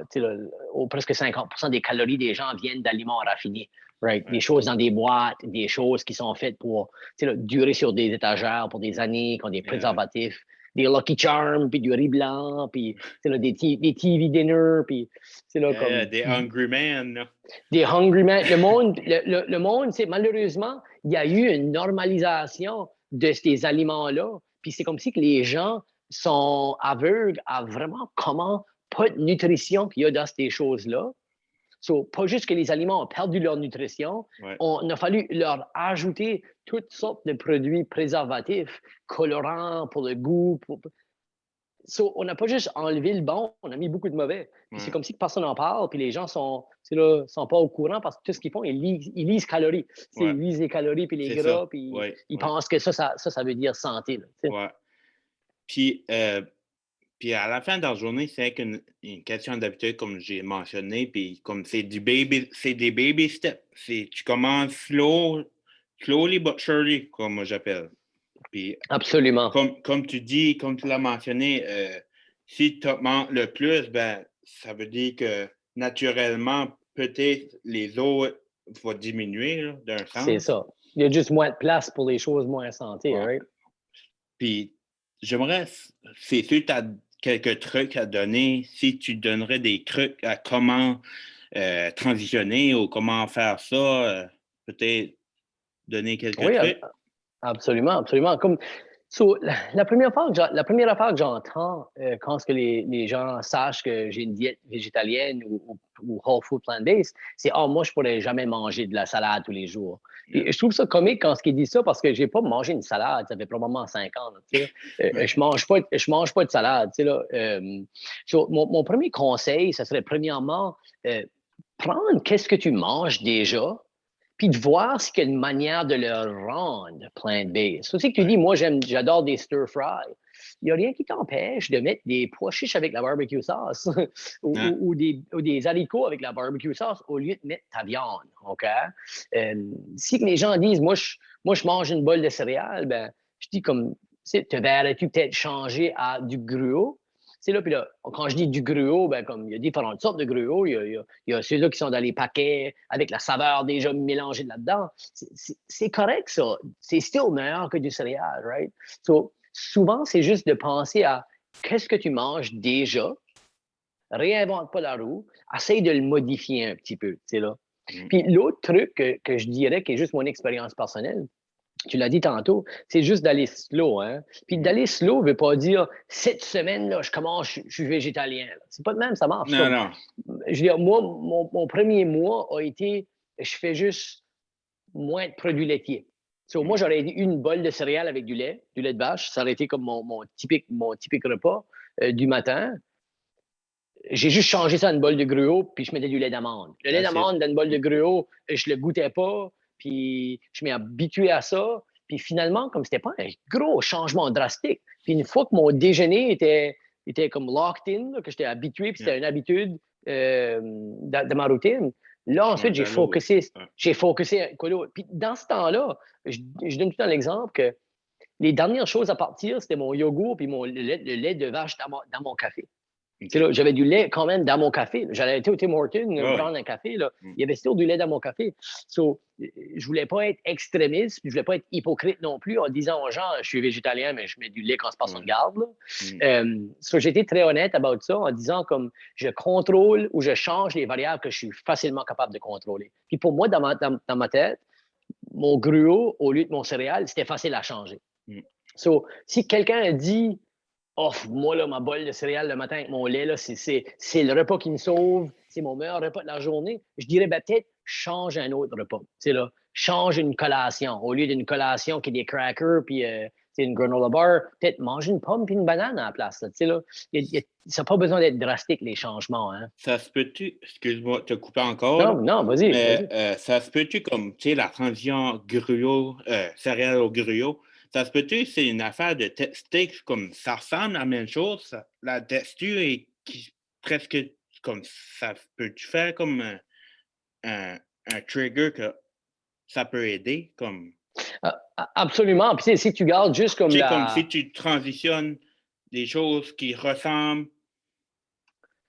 [SPEAKER 2] presque 50% des calories des gens viennent d'aliments raffinés. Right? Des choses dans des boîtes, des choses qui sont faites pour durer sur des étagères pour des années, qui ont des préservatifs. Des Lucky Charms, puis du riz blanc, puis des TV dinner, puis
[SPEAKER 1] des Hungry Men.
[SPEAKER 2] Des Hungry Men. Le monde, malheureusement, il y a eu une normalisation de ces aliments-là, puis c'est comme si que les gens sont aveugles à vraiment pas de nutrition qu'il y a dans ces choses-là. Pas juste que les aliments ont perdu leur nutrition, on a fallu leur ajouter toutes sortes de produits préservatifs, colorants pour le goût. On n'a pas juste enlevé le bon, on a mis beaucoup de mauvais. C'est comme si personne n'en parle, puis les gens sont pas au courant parce que tout ce qu'ils font, ils lisent calories. Ils lisent les calories puis les gras, puis ils pensent que ça veut dire santé. Là,
[SPEAKER 1] Puis à la fin de la journée, c'est une question d'habitude, comme j'ai mentionné, puis comme c'est des baby steps. Tu commences slowly but surely, comme moi j'appelle. Puis,
[SPEAKER 2] absolument.
[SPEAKER 1] Comme tu dis, comme tu l'as mentionné, si tu augmentes le plus, ben, ça veut dire que naturellement, peut-être les autres vont diminuer là, d'un sens.
[SPEAKER 2] C'est ça. Il y a juste moins de place pour les choses moins santé, right?
[SPEAKER 1] Puis, j'aimerais, c'est sûr, tu as quelques trucs à donner. Si tu donnerais des trucs à comment transitionner ou comment faire ça, peut-être donner quelques trucs.
[SPEAKER 2] Absolument. Comme, la première affaire que j'entends quand les gens sachent que j'ai une diète végétalienne ou whole food plant-based, c'est « moi, je pourrais jamais manger de la salade tous les jours. » Et je trouve ça comique quand ils disent ça parce que j'ai pas mangé une salade, ça fait probablement 5 ans. Je mange pas de salade. Là, mon premier conseil, ça serait premièrement prendre qu'est-ce que tu manges déjà, puis de voir s'il y a une manière de le rendre plant-based. C'est aussi que tu dis, moi, j'adore des stir-fry. Il n'y a rien qui t'empêche de mettre des pois chiches avec la barbecue sauce ou des haricots avec la barbecue sauce au lieu de mettre ta viande. OK? Si les gens disent, moi, je mange une bolle de céréales, ben, je dis comme, te verrais-tu peut-être changer à du gruau? Puis là, quand je dis du gruau, ben, comme il y a différentes sortes de gruau, il y a ceux-là qui sont dans les paquets avec la saveur déjà mélangée là-dedans. C'est correct, ça. C'est still meilleur que du céréal, right? Souvent, c'est juste de penser à qu'est-ce que tu manges déjà, réinvente pas la roue, essaye de le modifier un petit peu, là. Puis l'autre truc que je dirais, qui est juste mon expérience personnelle, tu l'as dit tantôt, c'est juste d'aller slow. Hein? Puis d'aller slow ne veut pas dire cette semaine-là, je suis végétalien. C'est pas de même, ça marche.
[SPEAKER 1] Non.
[SPEAKER 2] Je veux dire, moi, mon premier mois a été, je fais juste moins de produits laitiers. Moi, j'aurais dit une bolle de céréales avec du lait de vache. Ça aurait été comme mon typique repas du matin. J'ai juste changé ça à une bolle de gruau, puis je mettais du lait d'amande. Le lait d'amande dans une bolle de gruau, je le goûtais pas. Puis je m'ai habitué à ça. Puis finalement, comme c'était pas un gros changement drastique, puis une fois que mon déjeuner était comme locked in, là, que j'étais habitué, puis c'était une habitude de ma routine, là, ensuite, j'ai focusé. Puis dans ce temps-là, je donne tout le temps l'exemple que les dernières choses à partir, c'était mon yogourt puis le lait de vache dans mon café. Là, j'avais du lait quand même dans mon café. J'allais au Tim Hortons prendre un café. Là. Il y avait still du lait dans mon café. Je voulais pas être extrémiste, puis je voulais pas être hypocrite non plus en disant aux gens, je suis végétalien, mais je mets du lait quand se passe en garde. J'ai été très honnête about ça en disant comme je contrôle ou je change les variables que je suis facilement capable de contrôler. Puis pour moi, dans ma tête, mon gruau, au lieu de mon céréal, c'était facile à changer. So, si quelqu'un dit oh, moi, là, ma bolle de céréales le matin avec mon lait, là, c'est le repas qui me sauve, c'est mon meilleur repas de la journée. Je dirais, ben, peut-être, change un autre repas. Là, change une collation. Au lieu d'une collation qui est des crackers puis une granola bar, peut-être mange une pomme puis une banane à la place. Là, ça n'a pas besoin d'être drastique, les changements. Hein.
[SPEAKER 1] Ça se peut-tu, excuse-moi de te couper encore, là,
[SPEAKER 2] Non, non, vas-y,
[SPEAKER 1] mais
[SPEAKER 2] vas-y.
[SPEAKER 1] ça se peut-tu comme, tu sais, la transition gruau, céréales au gruau, ça se peut-tu, c'est une affaire de tester, comme ça ressemble à la même chose, la texture est presque comme ça peut-tu faire comme un trigger que ça peut aider, comme,
[SPEAKER 2] Absolument. Puis, si tu gardes juste comme
[SPEAKER 1] tu sais, comme si
[SPEAKER 2] la.
[SPEAKER 1] tu transitionnes des choses qui ressemblent.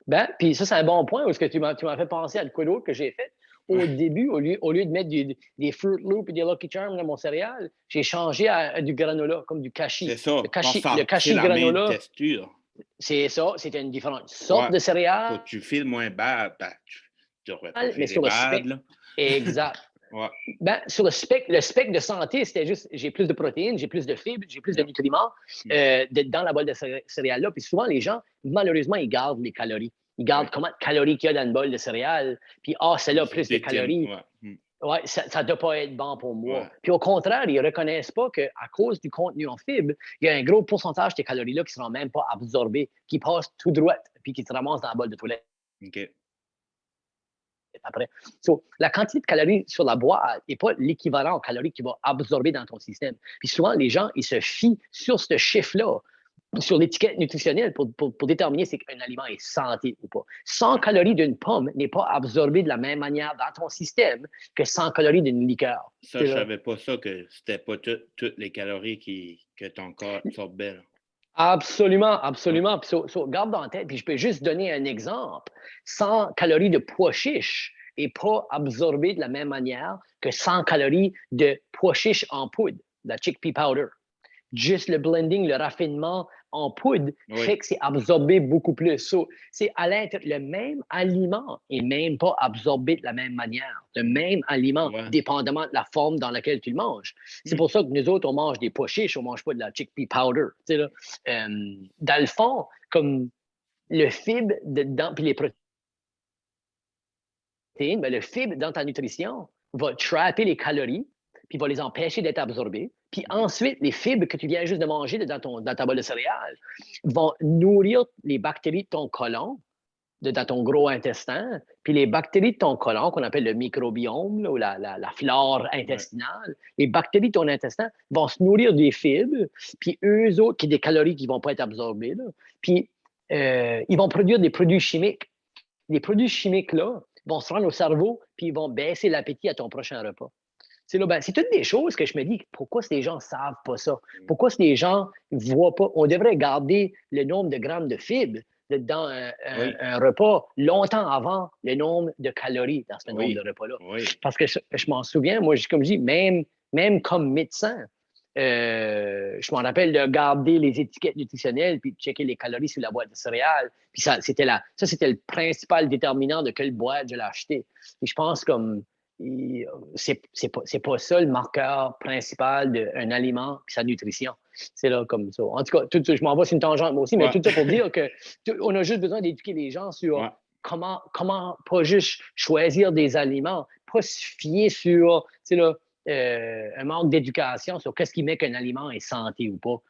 [SPEAKER 2] Ben, puis ça, c'est un bon point, parce que tu m'as fait penser à de quoi d'autre que j'ai fait. Au début, au lieu de mettre des Fruit Loops et des Lucky Charms dans mon céréal, j'ai changé à du granola, comme du
[SPEAKER 1] C'est
[SPEAKER 2] kashi.
[SPEAKER 1] ça,
[SPEAKER 2] Le
[SPEAKER 1] c'est
[SPEAKER 2] kashi
[SPEAKER 1] la même
[SPEAKER 2] granola,
[SPEAKER 1] texture.
[SPEAKER 2] c'est ça, c'était une différente sorte
[SPEAKER 1] Ouais.
[SPEAKER 2] de
[SPEAKER 1] Faut
[SPEAKER 2] céréales,
[SPEAKER 1] que tu files moins bad, ben, tu devrais pas
[SPEAKER 2] mais
[SPEAKER 1] filer
[SPEAKER 2] sur le
[SPEAKER 1] bad,
[SPEAKER 2] spectre.
[SPEAKER 1] là.
[SPEAKER 2] Exact.
[SPEAKER 1] Ouais.
[SPEAKER 2] Ben, sur le spectre de santé, c'était juste, j'ai plus de protéines, j'ai plus de fibres, j'ai plus de
[SPEAKER 1] Yep.
[SPEAKER 2] nutriments dans la bolle de céréales-là. Puis souvent, les gens, malheureusement, ils gardent les calories. Ils gardent combien de calories qu'il y a dans une bolle de céréales. Puis, celle-là a plus de calories.
[SPEAKER 1] Ouais.
[SPEAKER 2] Ouais, ça ne doit pas être bon pour moi.
[SPEAKER 1] Ouais.
[SPEAKER 2] Puis au contraire, ils ne reconnaissent pas qu'à cause du contenu en fibres, il y a un gros pourcentage de ces calories-là qui ne seront même pas absorbées, qui passent tout droit, puis qui se ramassent dans la bolle de toilette
[SPEAKER 1] OK.
[SPEAKER 2] après. So, la quantité de calories sur la boîte n'est pas l'équivalent aux calories qu'il va absorber dans ton système. Puis souvent, les gens, ils se fient sur ce chiffre-là, sur l'étiquette nutritionnelle pour déterminer si un aliment est santé ou pas. 100 calories d'une pomme n'est pas absorbé de la même manière dans ton système que 100 calories d'une liqueur.
[SPEAKER 1] Ça, je savais pas ça, que c'était pas toutes les calories que ton corps absorbait, là.
[SPEAKER 2] Absolument,
[SPEAKER 1] Ouais.
[SPEAKER 2] absolument. Puis, garde en tête, puis je peux juste donner un exemple. 100 calories de pois chiche n'est pas absorbé de la même manière que 100 calories de pois chiche en poudre, la chickpea powder. Juste le blending, le raffinement en poudre fait que c'est absorbé beaucoup plus. C'est à l'intérieur, le même aliment n'est même pas absorbé de la même manière. Le même aliment, dépendamment de la forme dans laquelle tu le manges. C'est pour ça que nous autres, on mange des pois chiches, on ne mange pas de la chickpea powder. Là. Dans le fond, comme le fibre dedans, puis les protéines, ben, le fibre dans ta nutrition va trapper les calories, puis va les empêcher d'être absorbées. Puis ensuite, les fibres que tu viens juste de manger dans ta bolle de céréales vont nourrir les bactéries de ton côlon, dans ton gros intestin. Puis les bactéries de ton côlon, qu'on appelle le microbiome là, ou la flore intestinale, les bactéries de ton intestin vont se nourrir des fibres, puis eux autres, qui ont des calories qui ne vont pas être absorbées, là, puis ils vont produire des produits chimiques. Les produits chimiques-là vont se rendre au cerveau, puis ils vont baisser l'appétit à ton prochain repas. C'est toutes des choses que je me dis, pourquoi ces gens ne savent pas ça? Pourquoi ces gens ne voient pas? On devrait garder le nombre de grammes de fibres dans un repas longtemps avant le nombre de calories dans ce nombre de repas-là. Parce que je m'en souviens, moi, comme je dis, même comme médecin, je m'en rappelle de garder les étiquettes nutritionnelles puis de checker les calories sur la boîte de céréales. Puis ça, c'était le principal déterminant de quelle boîte je l'ai acheté. Et je pense comme c'est pas ça le marqueur principal d'un aliment et sa nutrition. C'est là comme ça. En tout cas, je m'en vais sur une tangente moi aussi, mais tout ça pour dire qu'on a juste besoin d'éduquer les gens sur comment pas juste choisir des aliments, pas se fier sur un manque d'éducation sur qu'est-ce qui met qu'un aliment est santé ou pas.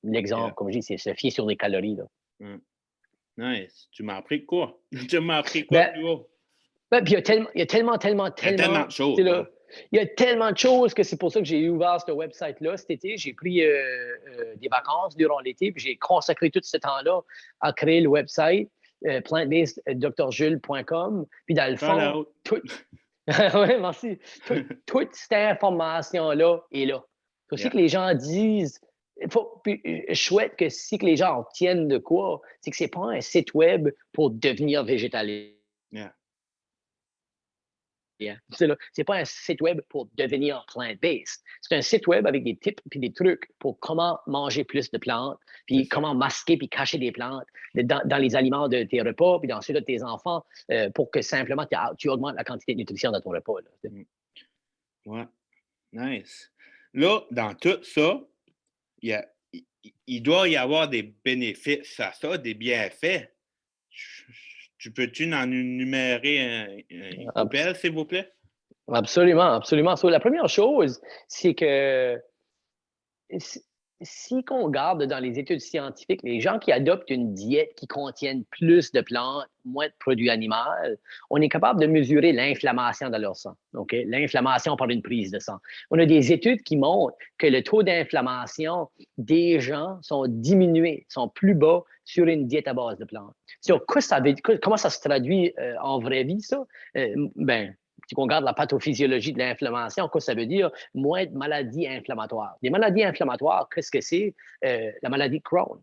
[SPEAKER 2] L'exemple, comme je dis, c'est se fier sur les calories. Là.
[SPEAKER 1] Nice. Tu m'as appris quoi? Tu m'as appris quoi plus haut?
[SPEAKER 2] Puis il y a tellement
[SPEAKER 1] Il y a tellement de choses.
[SPEAKER 2] Il y a tellement de choses que c'est pour ça que j'ai ouvert ce website-là cet été. J'ai pris des vacances durant l'été, puis j'ai consacré tout ce temps-là à créer le website plantbaseddrjules.com. Puis dans le fond, oui, merci. Toute cette information-là est là. Il faut aussi que les gens disent. Je souhaite que si que les gens obtiennent de quoi, c'est que ce n'est pas un site web pour devenir végétalien. C'est pas un site web pour devenir plant-based. C'est un site web avec des tips et des trucs pour comment manger plus de plantes, puis comment masquer puis cacher des plantes dans les aliments de tes repas, puis dans ceux de tes enfants, pour que simplement tu augmentes la quantité de nutrition dans ton repas.
[SPEAKER 1] Ouais. Nice. Là, dans tout ça, il doit y avoir des bénéfices à ça, des bienfaits. Tu peux-tu en énumérer une coupelle, s'il vous plaît?
[SPEAKER 2] Absolument, absolument. So, la première chose, c'est que si on regarde dans les études scientifiques, les gens qui adoptent une diète qui contienne plus de plantes, moins de produits animaux, on est capable de mesurer l'inflammation dans leur sang. Okay? L'inflammation par une prise de sang. On a des études qui montrent que le taux d'inflammation des gens sont diminués, sont plus bas sur une diète à base de plantes. So, comment ça se traduit en vraie vie, ça? Si on regarde la pathophysiologie de l'inflammation, quoi ça veut dire? Moins de maladies inflammatoires. Les maladies inflammatoires, qu'est-ce que c'est? La maladie de Crohn,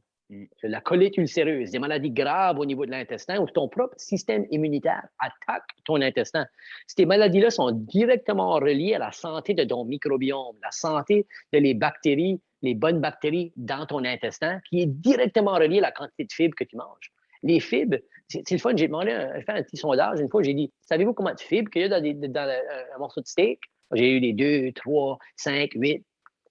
[SPEAKER 2] la colite ulcéreuse, des maladies graves au niveau de l'intestin où ton propre système immunitaire attaque ton intestin. Ces maladies-là sont directement reliées à la santé de ton microbiome, la santé de les bactéries, les bonnes bactéries dans ton intestin, qui est directement reliée à la quantité de fibres que tu manges. Les fibres, c'est le fun. J'ai demandé, fait un petit sondage une fois, j'ai dit, savez-vous combien de fibres qu'il y a dans un morceau de steak? J'ai eu des 2, 3, 5, 8.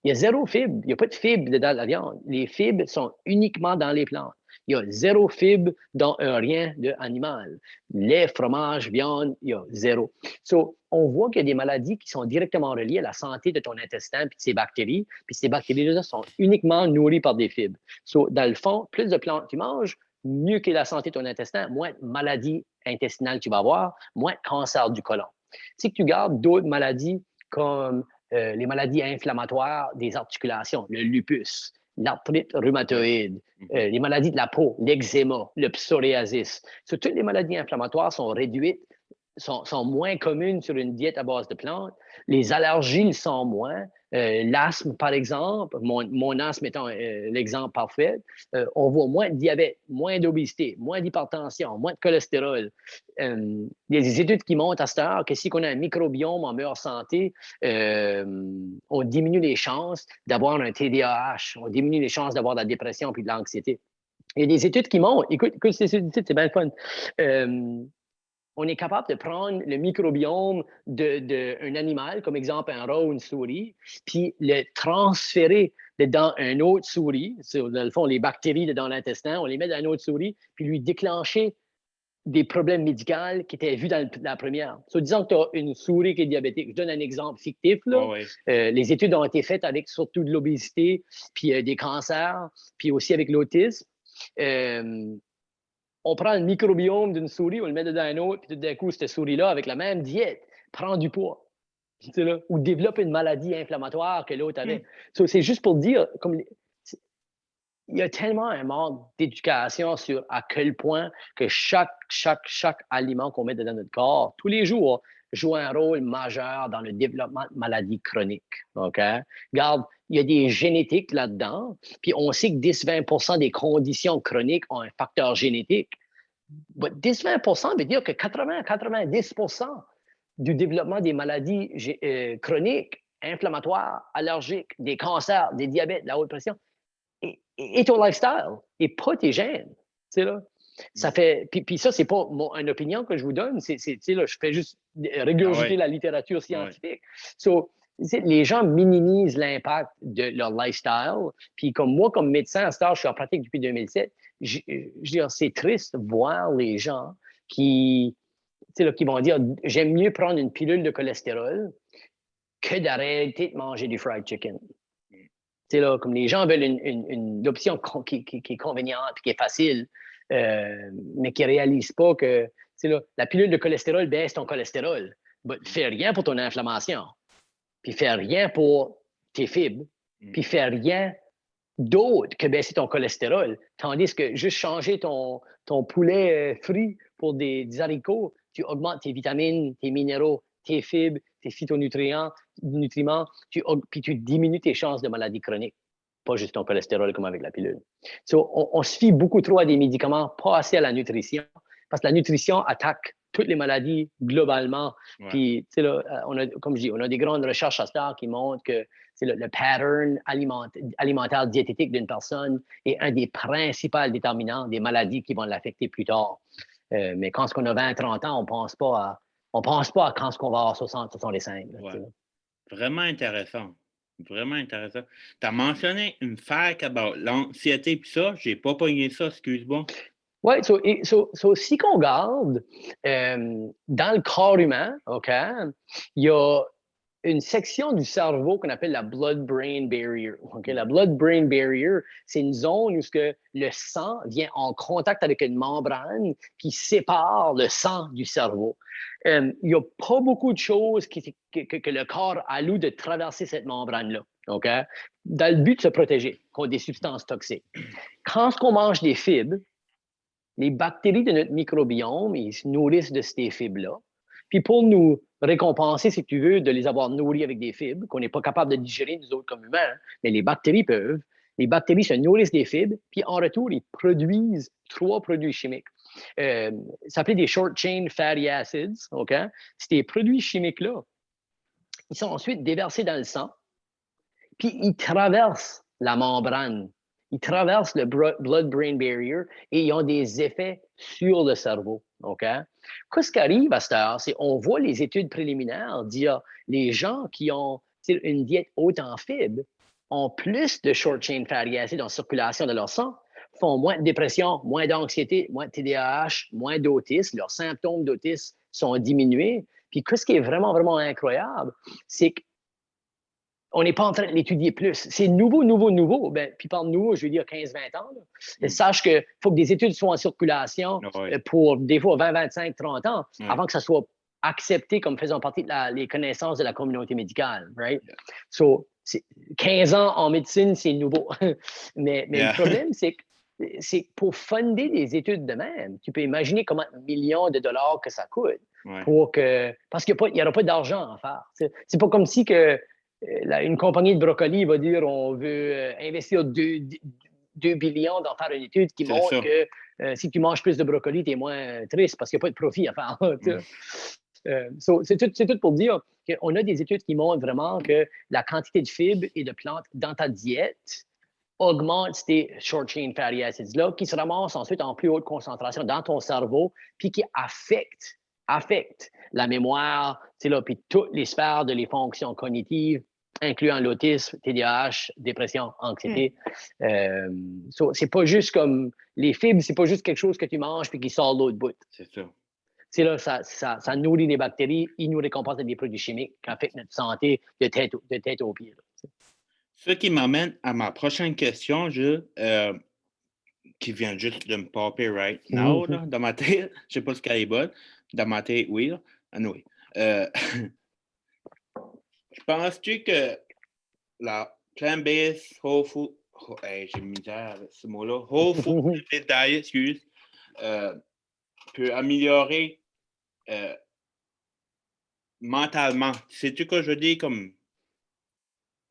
[SPEAKER 2] Il y a zéro fibre. Il n'y a pas de fibres dans la viande. Les fibres sont uniquement dans les plantes. Il y a zéro fibre dans un rien d'animal. Lait, fromage, viande, il y a zéro. So, on voit qu'il y a des maladies qui sont directement reliées à la santé de ton intestin puis de ses bactéries. Puis ces bactéries-là sont uniquement nourries par des fibres. So, dans le fond, plus de plantes tu manges, mieux qu'est la santé de ton intestin, moins de maladies intestinales tu vas avoir, moins de cancer du côlon. Si tu gardes d'autres maladies comme les maladies inflammatoires des articulations, le lupus, l'arthrite rhumatoïde, les maladies de la peau, l'eczéma, le psoriasis. Toutes les maladies inflammatoires sont réduites, sont moins communes sur une diète à base de plantes. Les allergies le sont moins. L'asthme, par exemple, mon asthme étant l'exemple parfait, on voit moins de diabète, moins d'obésité, moins d'hypertension, moins de cholestérol. Il y a des études qui montrent à cette heure que si on a un microbiome en meilleure santé, on diminue les chances d'avoir un TDAH, on diminue les chances d'avoir de la dépression puis de l'anxiété. Il y a des études qui montrent, écoute ces études, c'est bien le fun. On est capable de prendre le microbiome d'un animal, comme exemple un rat ou une souris, puis le transférer dans une autre souris. Dans le fond, les bactéries dans l'intestin, on les met dans une autre souris, puis lui déclencher des problèmes médicaux qui étaient vus dans la première. Disons que tu as une souris qui est diabétique. Je donne un exemple fictif. Là.
[SPEAKER 1] Oh, oui.
[SPEAKER 2] Les études ont été faites avec surtout de l'obésité, puis des cancers, puis aussi avec l'autisme. On prend le microbiome d'une souris, on le met dedans un autre, puis tout d'un coup, cette souris-là, avec la même diète, prend du poids. Là, ou développe une maladie inflammatoire que l'autre avait. C'est juste pour dire, il y a tellement un manque d'éducation sur à quel point que chaque aliment qu'on met dans notre corps, tous les jours, joue un rôle majeur dans le développement de maladies chroniques. OK? Regarde, il y a des génétiques là-dedans, puis on sait que 10-20% des conditions chroniques ont un facteur génétique. 10-20% veut dire que 80-90% du développement des maladies chroniques, inflammatoires, allergiques, des cancers, des diabètes, de la haute pression, et ton lifestyle, et pas tes gènes. Là. Ça fait, puis ça, c'est pas une opinion que je vous donne, là, je fais juste régurgiter la littérature scientifique. Les gens minimisent l'impact de leur lifestyle. Puis comme moi, comme médecin, à ce temps, je suis en pratique depuis 2007, je veux dire, c'est triste de voir les gens qui vont dire « j'aime mieux prendre une pilule de cholestérol que d'arrêter de manger du fried chicken ». Là, comme les gens veulent une option qui est conveniente et qui est facile, mais qui ne réalisent pas que là, la pilule de cholestérol baisse ton cholestérol. Ne fait rien pour ton inflammation, puis fait rien pour tes fibres, puis fait rien d'autre que baisser ton cholestérol. Tandis que juste changer ton poulet frit pour des haricots, tu augmentes tes vitamines, tes minéraux, tes fibres, tes phytonutriments, puis tu diminues tes chances de maladies chroniques. Pas juste ton cholestérol comme avec la pilule. On se fie beaucoup trop à des médicaments, pas assez à la nutrition, parce que la nutrition attaque toutes les maladies globalement. Ouais. Puis, là, comme je dis, on a des grandes recherches à ce temps qui montrent que le pattern alimentaire diététique d'une personne est un des principaux déterminants des maladies qui vont l'affecter plus tard. Mais quand on a 20-30 ans, on pense pas à quand on va avoir 60, 65. Là,
[SPEAKER 1] ouais. Vraiment intéressant. Vraiment intéressant. Tu as mentionné une fact about l'anxiété puis ça, j'ai pas pogné ça, excuse-moi.
[SPEAKER 2] Oui, si qu'on regarde dans le corps humain, OK, il y a une section du cerveau qu'on appelle la blood-brain barrier. Okay? La blood-brain barrier, c'est une zone où le sang vient en contact avec une membrane qui sépare le sang du cerveau. Il n'y a pas beaucoup de choses que le corps alloue de traverser cette membrane-là. Okay? Dans le but de se protéger contre des substances toxiques. Quand on mange des fibres, les bactéries de notre microbiome, ils se nourrissent de ces fibres-là. Puis pour nous récompenser, si tu veux, de les avoir nourris avec des fibres qu'on n'est pas capable de digérer, nous autres comme humains, mais les bactéries peuvent. Les bactéries se nourrissent des fibres, puis en retour, ils produisent 3 produits chimiques. Ça s'appelle des short-chain fatty acids, OK? Ces produits chimiques-là, ils sont ensuite déversés dans le sang, puis ils traversent la membrane. Ils traversent le blood-brain barrier et ils ont des effets sur le cerveau. OK? Qu'est-ce qui arrive à cette heure? C'est qu'on voit les études préliminaires dire les gens qui ont une diète haute en fibres ont plus de short-chain fatty acids en circulation dans leur sang, font moins de dépression, moins d'anxiété, moins de TDAH, moins d'autisme. Leurs symptômes d'autisme sont diminués. Puis, qu'est-ce qui est vraiment, vraiment incroyable, c'est que on n'est pas en train de l'étudier plus. C'est nouveau. Ben, puis par nouveau, je veux dire 15-20 ans. Sache qu'il faut que des études soient en circulation pour des fois 20, 25, 30 ans avant que ça soit accepté comme faisant partie des connaissances de la communauté médicale. Right? So, 15 ans en médecine, c'est nouveau. mais le problème, c'est que pour fonder des études de même, tu peux imaginer combien de millions de dollars que ça coûte parce qu'il n'y aura pas d'argent à faire. C'est pas comme si une compagnie de brocoli va dire on veut investir 2 billions dans faire une étude qui montre que si tu manges plus de brocoli, tu es moins triste parce qu'il n'y a pas de profit à faire. C'est tout pour dire qu'on a des études qui montrent vraiment que la quantité de fibres et de plantes dans ta diète augmente ces short-chain fatty acids-là qui se ramassent ensuite en plus haute concentration dans ton cerveau puis qui affectent la mémoire, puis toutes les sphères de les fonctions cognitives, incluant l'autisme, TDAH, dépression, anxiété. C'est pas juste comme les fibres, c'est pas juste quelque chose que tu manges puis qui sort l'autre bout.
[SPEAKER 1] C'est ça.
[SPEAKER 2] C'est là, ça nourrit les bactéries, ils nous récompensent avec des produits chimiques qui affectent notre santé de tête aux pieds.
[SPEAKER 1] Ce qui m'amène à ma prochaine question, qui vient juste de me popper right now, là, dans ma tête. Je sais pas ce qu'elle est bonne. Dans ma tête, oui. Anyway. Penses-tu que la plant-based whole food, j'ai mis avec ce mot-là, whole food diet, peut améliorer mentalement? Sais-tu quoi je veux dire? Comme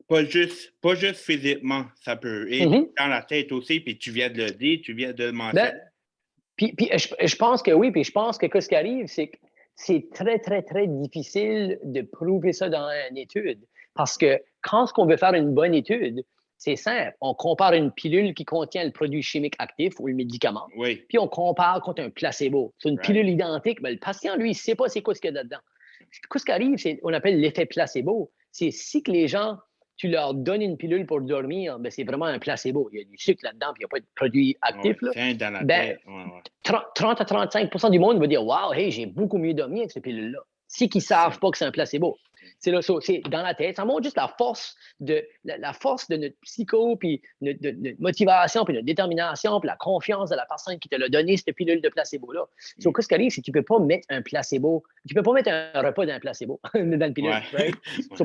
[SPEAKER 1] pas juste physiquement, ça peut aider dans la tête aussi, puis tu viens de le dire, tu viens de le mentionner.
[SPEAKER 2] Puis je pense que oui, puis je pense que ce qui arrive, c'est que c'est très, très, très difficile de prouver ça dans une étude. Parce que quand on veut faire une bonne étude, c'est simple. On compare une pilule qui contient le produit chimique actif ou le médicament, puis on compare contre un placebo. C'est une pilule identique, mais le patient, lui, il ne sait pas c'est quoi ce qu'il y a dedans. Ce qui arrive, c'est on appelle l'effet placebo. C'est si que les gens, tu leur donnes une pilule pour dormir, ben c'est vraiment un placebo. Il y a du sucre là-dedans, puis il n'y a pas de produit actif.
[SPEAKER 1] C'est dans la tête.
[SPEAKER 2] 30 à 35 du monde va dire « Wow, hey, j'ai beaucoup mieux dormi avec cette pilule-là ». Si qu'ils ne savent pas que c'est un placebo. C'est dans la tête. Ça montre juste la force de notre psycho, puis notre motivation, puis notre détermination, puis la confiance de la personne qui te l'a donné, cette pilule de placebo-là. Ce qui arrive, c'est que tu ne peux pas mettre un placebo, tu ne peux pas mettre un repas dans un placebo, dans une pilule. Right?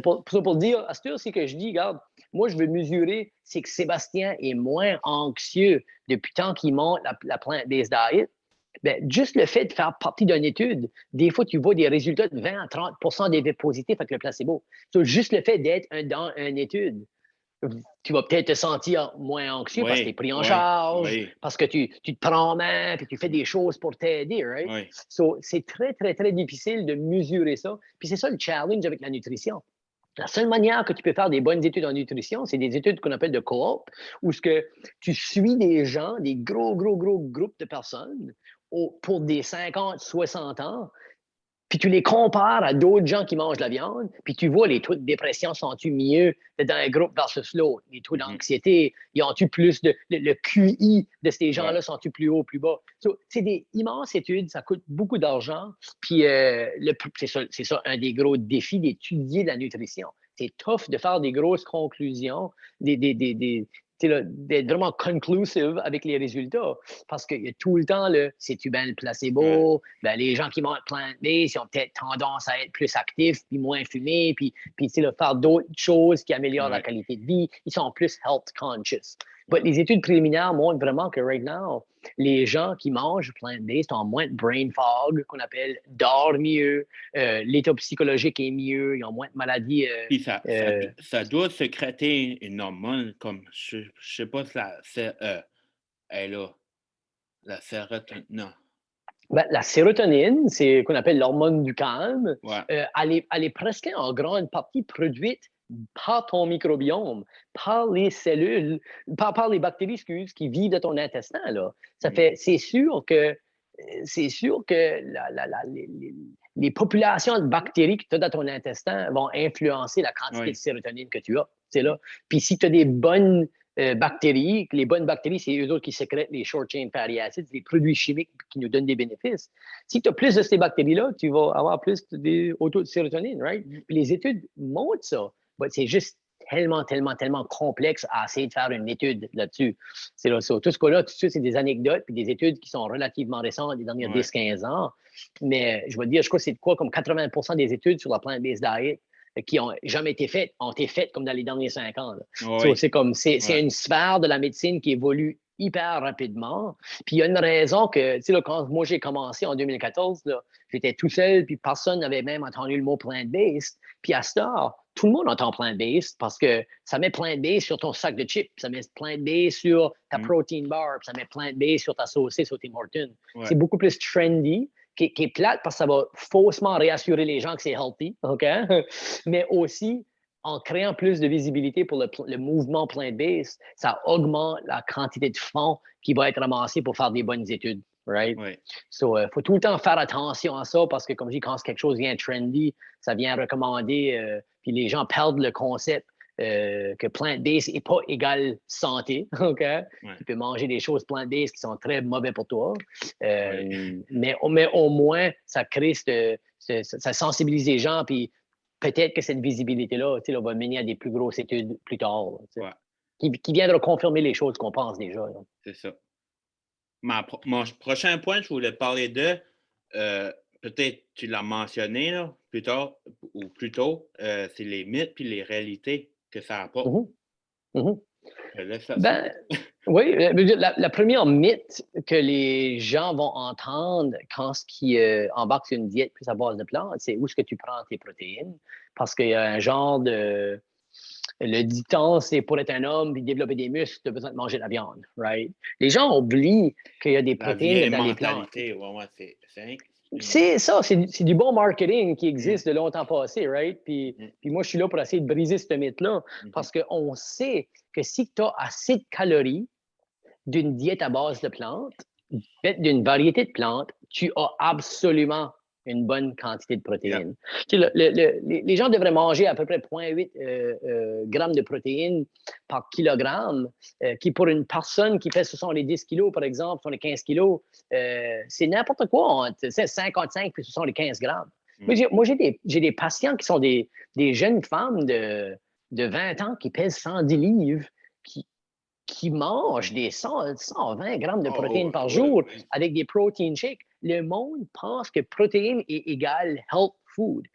[SPEAKER 2] Pour dire, à ce tour, c'est que je dis, regarde, moi, je veux mesurer, c'est que Sébastien est moins anxieux depuis tant qu'il monte la plant-based diet. Bien, juste le fait de faire partie d'une étude, des fois, tu vois des résultats de 20 à 30 d'effets positifs avec le placebo. Juste le fait d'être dans une étude, tu vas peut-être te sentir moins anxieux parce que tu es pris en charge, parce que tu te prends en main, puis tu fais des choses pour t'aider. Right? C'est très, très, très difficile de mesurer ça. Puis c'est ça le challenge avec la nutrition. La seule manière que tu peux faire des bonnes études en nutrition, c'est des études qu'on appelle de coop, où ce que tu suis des gens, des gros groupes de personnes pour des 50, 60 ans, Puis tu les compares à d'autres gens qui mangent de la viande, puis tu vois les taux de dépression sont-ils mieux dans un groupe versus l'autre. Les taux d'anxiété, ils ont-tu plus de... Le QI de ces gens-là sont-ils plus haut, plus bas? So, c'est des immenses études, ça coûte beaucoup d'argent. Puis c'est ça un des gros défis d'étudier la nutrition. C'est tough de faire des grosses conclusions, d'être vraiment conclusive avec les résultats. Parce qu'il y a tout le temps c'est-tu bien le placebo? Ben, les gens qui mangent plant-based, ils ont peut-être tendance à être plus actifs, puis moins fumés, puis faire d'autres choses qui améliorent la qualité de vie. Ils sont plus health conscious. Les études préliminaires montrent vraiment que right now, les gens qui mangent plant-based ont moins de brain fog, qu'on appelle, dorment mieux, l'état psychologique est mieux, ils ont moins de maladies.
[SPEAKER 1] Puis ça doit sécréter une hormone comme, je ne sais pas si elle est là, la sérotonine. Non.
[SPEAKER 2] Ben, la sérotonine, c'est qu'on appelle l'hormone du calme.
[SPEAKER 1] Ouais.
[SPEAKER 2] Elle est presque en grande partie produite par ton microbiome, par les cellules, par les bactéries, qui vivent dans ton intestin. Là. C'est sûr que les populations de bactéries que tu as dans ton intestin vont influencer la quantité de sérotonine que tu as. C'est là. Puis si tu as des bonnes bactéries, les bonnes bactéries, c'est eux autres qui sécrètent les short chain fatty acids, les produits chimiques qui nous donnent des bénéfices. Si tu as plus de ces bactéries-là, tu vas avoir plus de taux de sérotonine, right? Puis les études montrent ça. C'est juste tellement complexe à essayer de faire une étude là-dessus. C'est là, ça. Tout ce qu'on a, tout ça, c'est des anecdotes puis des études qui sont relativement récentes, des dernières 10-15 ans. Mais je veux dire, je crois que c'est quoi, comme 80% des études sur la plant-based diet qui ont jamais été faites, ont été faites comme dans les derniers 5 ans. C'est une sphère de la médecine qui évolue hyper rapidement. Puis il y a une raison que, tu sais, quand moi j'ai commencé en 2014, là, j'étais tout seul, puis personne n'avait même entendu le mot plant-based. Puis à ce temps, tout le monde entend plant-based parce que ça met plant-based sur ton sac de chips, ça met plant-based sur ta protein bar, ça met plant-based sur ta saucisse au Tim Hortons. C'est beaucoup plus trendy. Qui est plate parce que ça va faussement réassurer les gens que c'est healthy, OK? Mais aussi, en créant plus de visibilité pour le mouvement plant-based, ça augmente la quantité de fonds qui va être ramassé pour faire des bonnes études, right? So, faut tout le temps faire attention à ça parce que, comme je dis, quand quelque chose vient trendy, ça vient recommander, puis les gens perdent le concept que plant-based n'est pas égal santé, OK? Tu peux manger des choses plant-based qui sont très mauvais pour toi. Mais au moins, ça crée ça sensibilise les gens, puis peut-être que cette visibilité-là va mener à des plus grosses études plus tard, qui viendront confirmer les choses qu'on pense déjà.
[SPEAKER 1] C'est ça. Mon prochain point, je voulais parler de, peut-être tu l'as mentionné là, plus tard ou plus tôt, c'est les mythes puis les réalités que ça apporte.
[SPEAKER 2] Oui, la première mythe que les gens vont entendre quand ils embarquent sur une diète plus à base de plantes, c'est où est-ce que tu prends tes protéines. Parce qu'il y a un genre de... Le dicton, c'est pour être un homme et développer des muscles, tu as besoin de manger de la viande, right? Les gens oublient qu'il y a des protéines dans les plantes. C'est ça, c'est du bon marketing qui existe de longtemps passé, right? Puis moi, je suis là pour essayer de briser ce mythe-là parce qu'on sait que si tu as assez de calories d'une diète à base de plantes, d'une variété de plantes, tu as absolument une bonne quantité de protéines. Les gens devraient manger à peu près 0,8 grammes de protéines par kilogramme, qui pour une personne qui fait 70 kilos, par exemple, 75 kilos, c'est n'importe quoi entre 55 et 75 grammes. Moi, j'ai des patients qui sont des jeunes femmes de 20 ans qui pèsent 110 livres, qui mangent des 120 grammes de protéines par jour avec des protein shakes. Le monde pense que protéines est égal health food.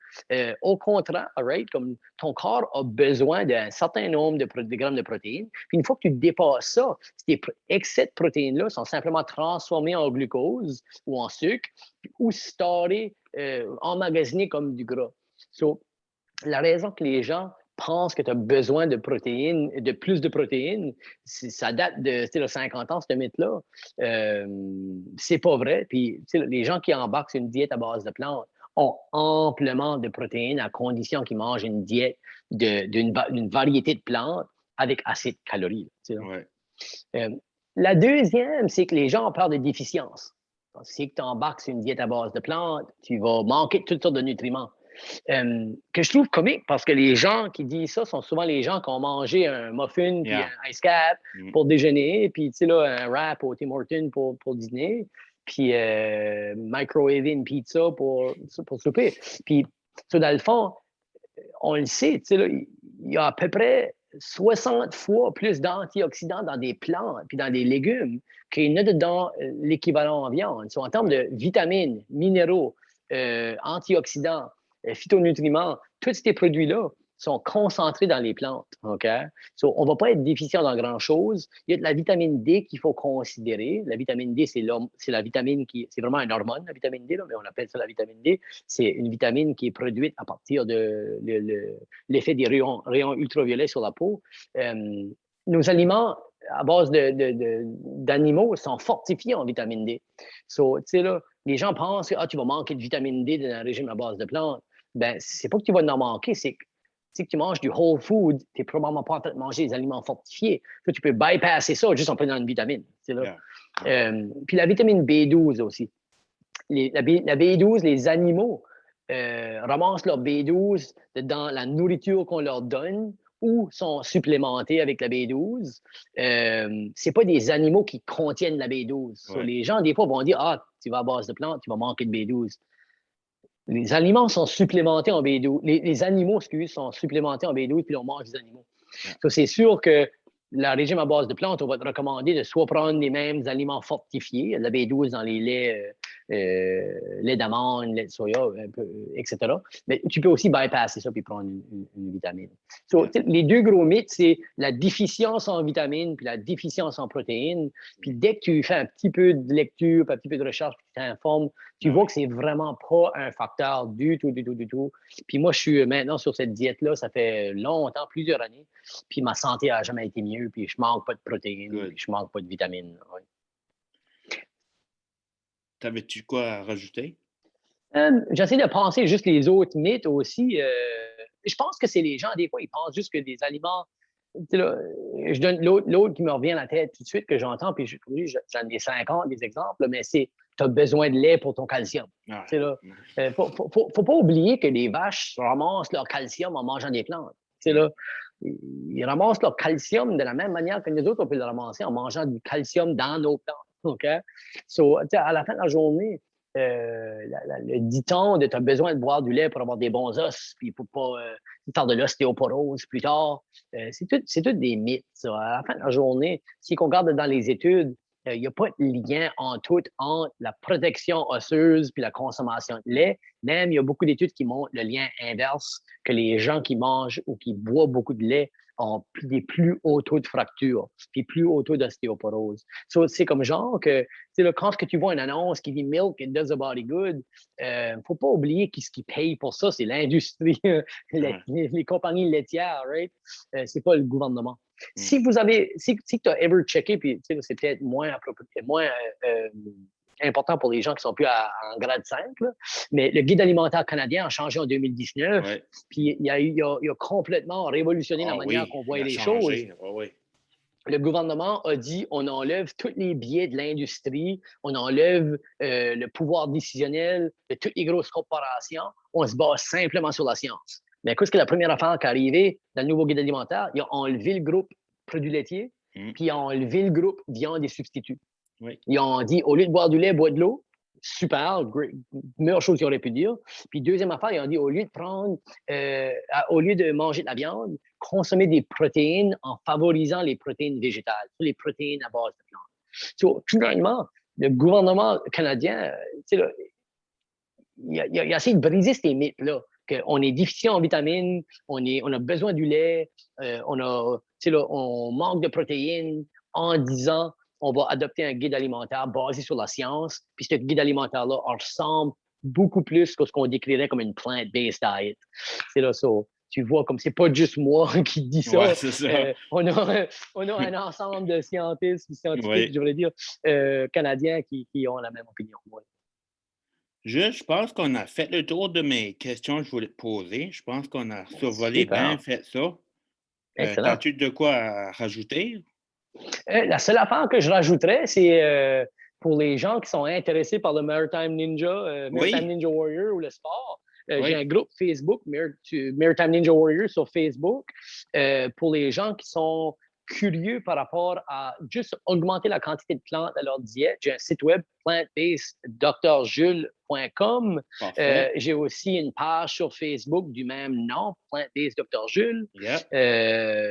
[SPEAKER 2] Au contraire, right, comme ton corps a besoin d'un certain nombre de grammes de protéines, puis une fois que tu dépasses ça, ces excès de protéines-là sont simplement transformés en glucose ou en sucre ou storés, emmagasinés comme du gras. So, la raison que les gens pensent que tu as besoin de protéines, de plus de protéines, ça date de 50 ans, ce mythe-là. C'est pas vrai. Puis les gens qui embarquent sur une diète à base de plantes ont amplement de protéines à condition qu'ils mangent une diète d'une variété de plantes avec assez de calories. La deuxième, c'est que les gens ont peur de déficience. Si tu embarques sur une diète à base de plantes, tu vas manquer de toutes sortes de nutriments. Que je trouve comique parce que les gens qui disent ça sont souvent les gens qui ont mangé un muffin puis
[SPEAKER 1] Yeah.
[SPEAKER 2] un ice cap
[SPEAKER 1] Mm.
[SPEAKER 2] pour déjeuner, puis tu sais là, un wrap au Tim Hortons pour dîner, puis microwaver une pizza pour souper. Puis dans le fond, on le sait, tu sais, là, il y a à peu près 60 fois plus d'antioxydants dans des plantes puis dans des légumes qu'il y en a dans l'équivalent en viande. So, en termes de vitamines, minéraux, antioxydants, phytonutriments, tous ces produits-là sont concentrés dans les plantes. OK? So, on ne va pas être déficient dans grand-chose. Il y a de la vitamine D qu'il faut considérer. La vitamine D, c'est la vitamine c'est vraiment une hormone, la vitamine D, là, mais on appelle ça la vitamine D. C'est une vitamine qui est produite à partir de l'effet des rayons ultraviolets sur la peau. Nos aliments à base d'animaux sont fortifiés en vitamine D. So, tu sais, là, les gens pensent que tu vas manquer de vitamine D dans un régime à base de plantes. Ben, c'est pas que tu vas en manquer, c'est que si tu manges du whole food, tu n'es probablement pas en train de manger des aliments fortifiés. Toi, tu peux bypasser ça juste en prenant une vitamine. Là. Yeah. Puis la vitamine B12 aussi. La B12, les animaux ramassent leur B12 dans la nourriture qu'on leur donne ou sont supplémentés avec la B12. C'est pas des animaux qui contiennent la B12. So, les gens, des fois, vont dire tu vas à base de plantes, tu vas manquer de B12. Les aliments sont supplémentés en B12. Les animaux, sont supplémentés en B12, puis on mange des animaux. Yeah. So, c'est sûr que le régime à base de plantes, on va te recommander de soit prendre les mêmes aliments fortifiés, la B12 dans les laits, lait d'amande, lait de soya, un peu, etc. Mais tu peux aussi bypasser ça puis prendre une vitamine. So, yeah. Les deux gros mythes, c'est la déficience en vitamines puis la déficience en protéines. Puis dès que tu fais un petit peu de lecture, un petit peu de recherche, puis tu t'informes, tu vois que c'est vraiment pas un facteur du tout. Puis moi, je suis maintenant sur cette diète-là, ça fait longtemps, plusieurs années. Puis ma santé n'a jamais été mieux, puis je manque pas de protéines, puis je manque pas de vitamines. Ouais.
[SPEAKER 1] T'avais-tu quoi à rajouter?
[SPEAKER 2] J'essaie de penser juste les autres mythes aussi. Je pense que c'est les gens, des fois, ils pensent juste que des aliments. Là, je donne l'autre qui me revient à la tête tout de suite que j'entends, puis j'en ai 50 des exemples, mais c'est tu as besoin de lait pour ton calcium. Faut pas oublier que les vaches ramassent leur calcium en mangeant des plantes. Là, ils ramassent leur calcium de la même manière que nous autres, on peut le ramasser en mangeant du calcium dans nos plantes. Okay? So, à la fin de la journée, le dit-on de tu as besoin de boire du lait pour avoir des bons os, puis pour pas faire de l'ostéoporose plus tard. C'est tout des mythes. Ça. À la fin de la journée, si on regarde dans les études, il n'y a pas de lien entre la protection osseuse puis la consommation de lait. Même, il y a beaucoup d'études qui montrent le lien inverse, que les gens qui mangent ou qui boivent beaucoup de lait ont des plus hauts taux de fractures, puis plus hauts taux d'ostéoporose. So, c'est comme genre que, quand tu vois une annonce qui dit « Milk, it does a body good », faut pas oublier ce qui paye pour ça, c'est l'industrie, les compagnies laitières, right? C'est pas le gouvernement. Si tu as ever checké, puis c'est peut-être moins important pour les gens qui sont plus en grade 5, là, mais le guide alimentaire canadien a changé en 2019, puis il a complètement révolutionné la manière qu'on voit les choses. Le gouvernement a dit on enlève tous les biais de l'industrie, on enlève le pouvoir décisionnel de toutes les grosses corporations, on se base simplement sur la science. Mais qu'est-ce que la première affaire qui est arrivée dans le nouveau guide alimentaire? Ils ont enlevé le groupe produits laitiers, puis ils ont enlevé le groupe viande et substituts. Ils ont dit, au lieu de boire du lait, bois de l'eau. Super, great, meilleure chose qu'ils auraient pu dire. Puis deuxième affaire, ils ont dit, au lieu de manger de la viande, consommer des protéines en favorisant les protéines végétales, les protéines à base de plantes. So, finalement, le gouvernement canadien, il a essayé de briser ces mythes-là. On est déficient en vitamines, on a besoin du lait, on manque de protéines en disant on va adopter un guide alimentaire basé sur la science, puis ce guide alimentaire-là ressemble beaucoup plus que ce qu'on décrirait comme une plant-based diet. C'est là ça. Tu vois, comme c'est pas juste moi qui dis ça.
[SPEAKER 1] Ouais, c'est ça.
[SPEAKER 2] On a un ensemble de scientifiques, je voudrais dire, canadiens qui ont la même opinion. Ouais.
[SPEAKER 1] Je pense qu'on a fait le tour de mes questions que je voulais te poser. Je pense qu'on a survolé bien fait ça. As-tu de quoi rajouter?
[SPEAKER 2] La seule affaire que je rajouterais, c'est pour les gens qui sont intéressés par le Maritime Ninja, Maritime Ninja Warrior ou le sport, j'ai un groupe Facebook, Maritime Ninja Warrior sur Facebook, pour les gens qui sont curieux par rapport à juste augmenter la quantité de plantes à leur diète. J'ai un site web, plantbaseddrjules.com. J'ai aussi une page sur Facebook du même nom, Plant-Based Dr. Jules.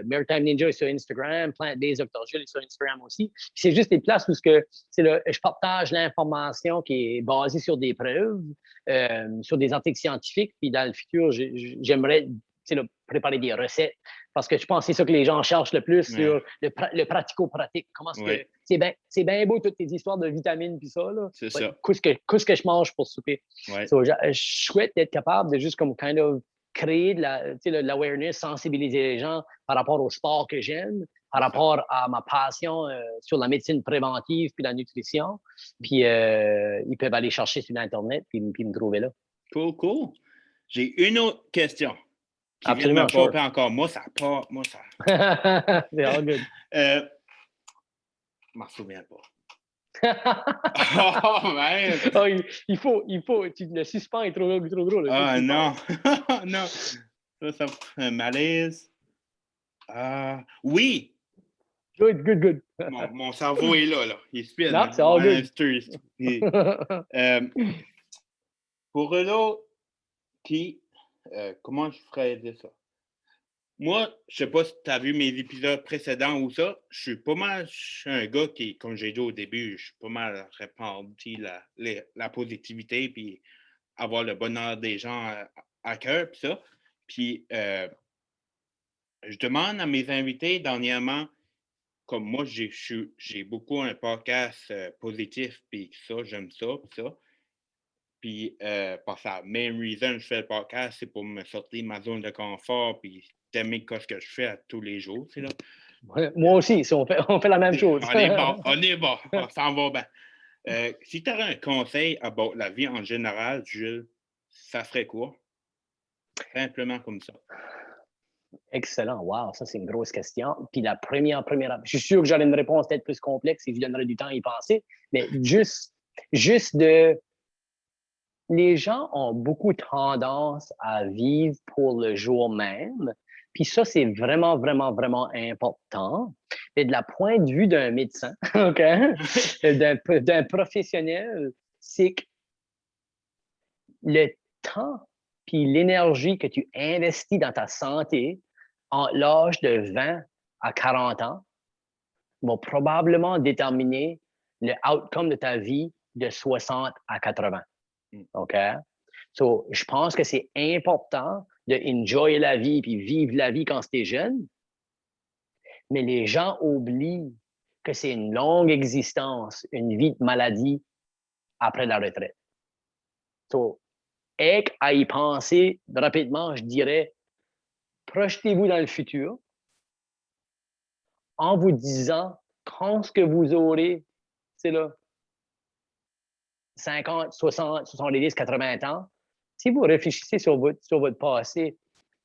[SPEAKER 2] Maritime Ninja est sur Instagram, Plant-Based Dr. Jules est sur Instagram aussi. C'est juste des places où je partage l'information qui est basée sur des preuves, sur des articles scientifiques. Puis dans le futur, j'aimerais préparer des recettes parce que je pense que c'est ça que les gens cherchent le plus sur le pratico-pratique. Comment est-ce que c'est bien beau toutes tes histoires de vitamines puis ça là.
[SPEAKER 1] C'est ça.
[SPEAKER 2] Qu'est-ce que je mange pour souper. So, je souhaite être capable de juste comme kind of créer de l'awareness, sensibiliser les gens par rapport au sport que j'aime, par rapport à ma passion sur la médecine préventive puis la nutrition. Puis ils peuvent aller chercher sur Internet puis me trouver là.
[SPEAKER 1] Cool. J'ai une autre question.
[SPEAKER 2] Absolument,
[SPEAKER 1] popper encore. Moi, ça part.
[SPEAKER 2] C'est all good.
[SPEAKER 1] Je m'en souviens pas. Oh, man!
[SPEAKER 2] Oh, il faut. Le suspens est trop gros.
[SPEAKER 1] Là, non. Non. Ça un malaise. Oui!
[SPEAKER 2] Good.
[SPEAKER 1] Mon cerveau est là. Il spin.
[SPEAKER 2] Non, c'est all good.
[SPEAKER 1] Pour l'autre qui... comment je ferais dire ça? Moi, je sais pas si tu as vu mes épisodes précédents ou ça, je suis un gars qui, comme j'ai dit au début, je suis pas mal répandu la positivité puis avoir le bonheur des gens à cœur puis ça. Puis je demande à mes invités dernièrement, comme moi, j'ai beaucoup un podcast positif puis ça, j'aime ça puis ça. Puis, par ça, même reason, je fais le podcast, c'est pour me sortir de ma zone de confort, puis d'aimer ce que je fais à tous les jours, c'est là.
[SPEAKER 2] Moi aussi, on fait la même chose.
[SPEAKER 1] On est bon, on s'en va bien. Si tu aurais un conseil about la vie en général, Jules, ça serait quoi? Simplement comme ça.
[SPEAKER 2] Excellent. Wow, ça, c'est une grosse question. Puis la première, je suis sûr que j'aurais une réponse peut-être plus complexe et je donnerais du temps à y penser, mais juste de... Les gens ont beaucoup tendance à vivre pour le jour même. Puis ça, c'est vraiment, vraiment, vraiment important. Et de la point de vue d'un médecin, OK, d'un professionnel, c'est que le temps puis l'énergie que tu investis dans ta santé en l'âge de 20 à 40 ans vont probablement déterminer le outcome de ta vie de 60 à 80. OK? So, je pense que c'est important de enjoy la vie puis vivre la vie quand tu es jeune. Mais les gens oublient que c'est une longue existence, une vie de maladie après la retraite. So, à y penser rapidement, je dirais, projetez-vous dans le futur en vous disant quand ce que vous aurez, c'est là, 50, 60, 70, 80 ans, si vous réfléchissez sur votre passé,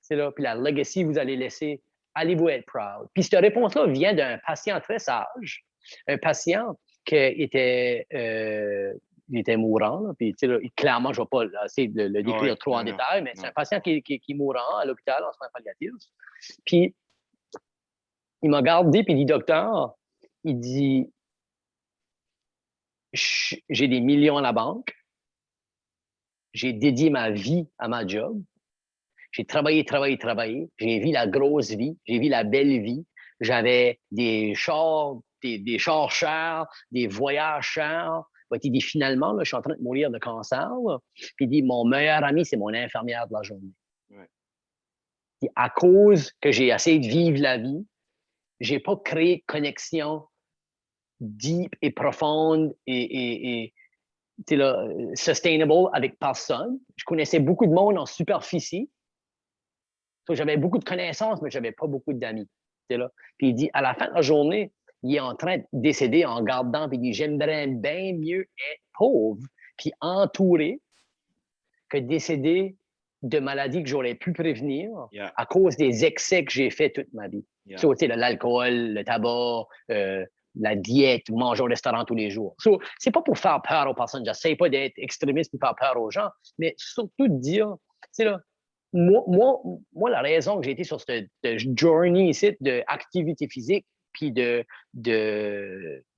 [SPEAKER 2] c'est là, puis la legacy que vous allez laisser, allez-vous être proud? Puis cette réponse-là vient d'un patient très sage, un patient qui était, il était mourant, là, puis là, clairement, je ne vais pas essayer de le décrire trop en détail, mais c'est un patient qui est mourant à l'hôpital en soins palliatifs. Puis il m'a regardé, puis il dit, docteur, il dit, j'ai des millions à la banque. J'ai dédié ma vie à ma job. J'ai travaillé. J'ai vu la grosse vie. J'ai vu la belle vie. J'avais des chars, des chars chers, des voyages chers. Il dit, finalement, là, je suis en train de mourir de cancer. Là. Puis il dit, mon meilleur ami, c'est mon infirmière de la journée. Ouais. Et à cause que j'ai essayé de vivre la vie, j'ai pas créé de connexion deep et profonde et là, sustainable avec personne. Je connaissais beaucoup de monde en superficie. J'avais beaucoup de connaissances, mais je n'avais pas beaucoup d'amis. Puis il dit, à la fin de la journée, il est en train de décéder en gardant, puis il dit, j'aimerais bien mieux être pauvre, puis entouré, que décéder de maladies que j'aurais pu prévenir à cause des excès que j'ai fait toute ma vie. L'alcool, le tabac, la diète, manger au restaurant tous les jours. So, c'est pas pour faire peur aux personnes. J'essaie pas d'être extrémiste pour faire peur aux gens, mais surtout de dire, c'est là, moi, la raison que j'ai été sur cette journey ici d'activité physique puis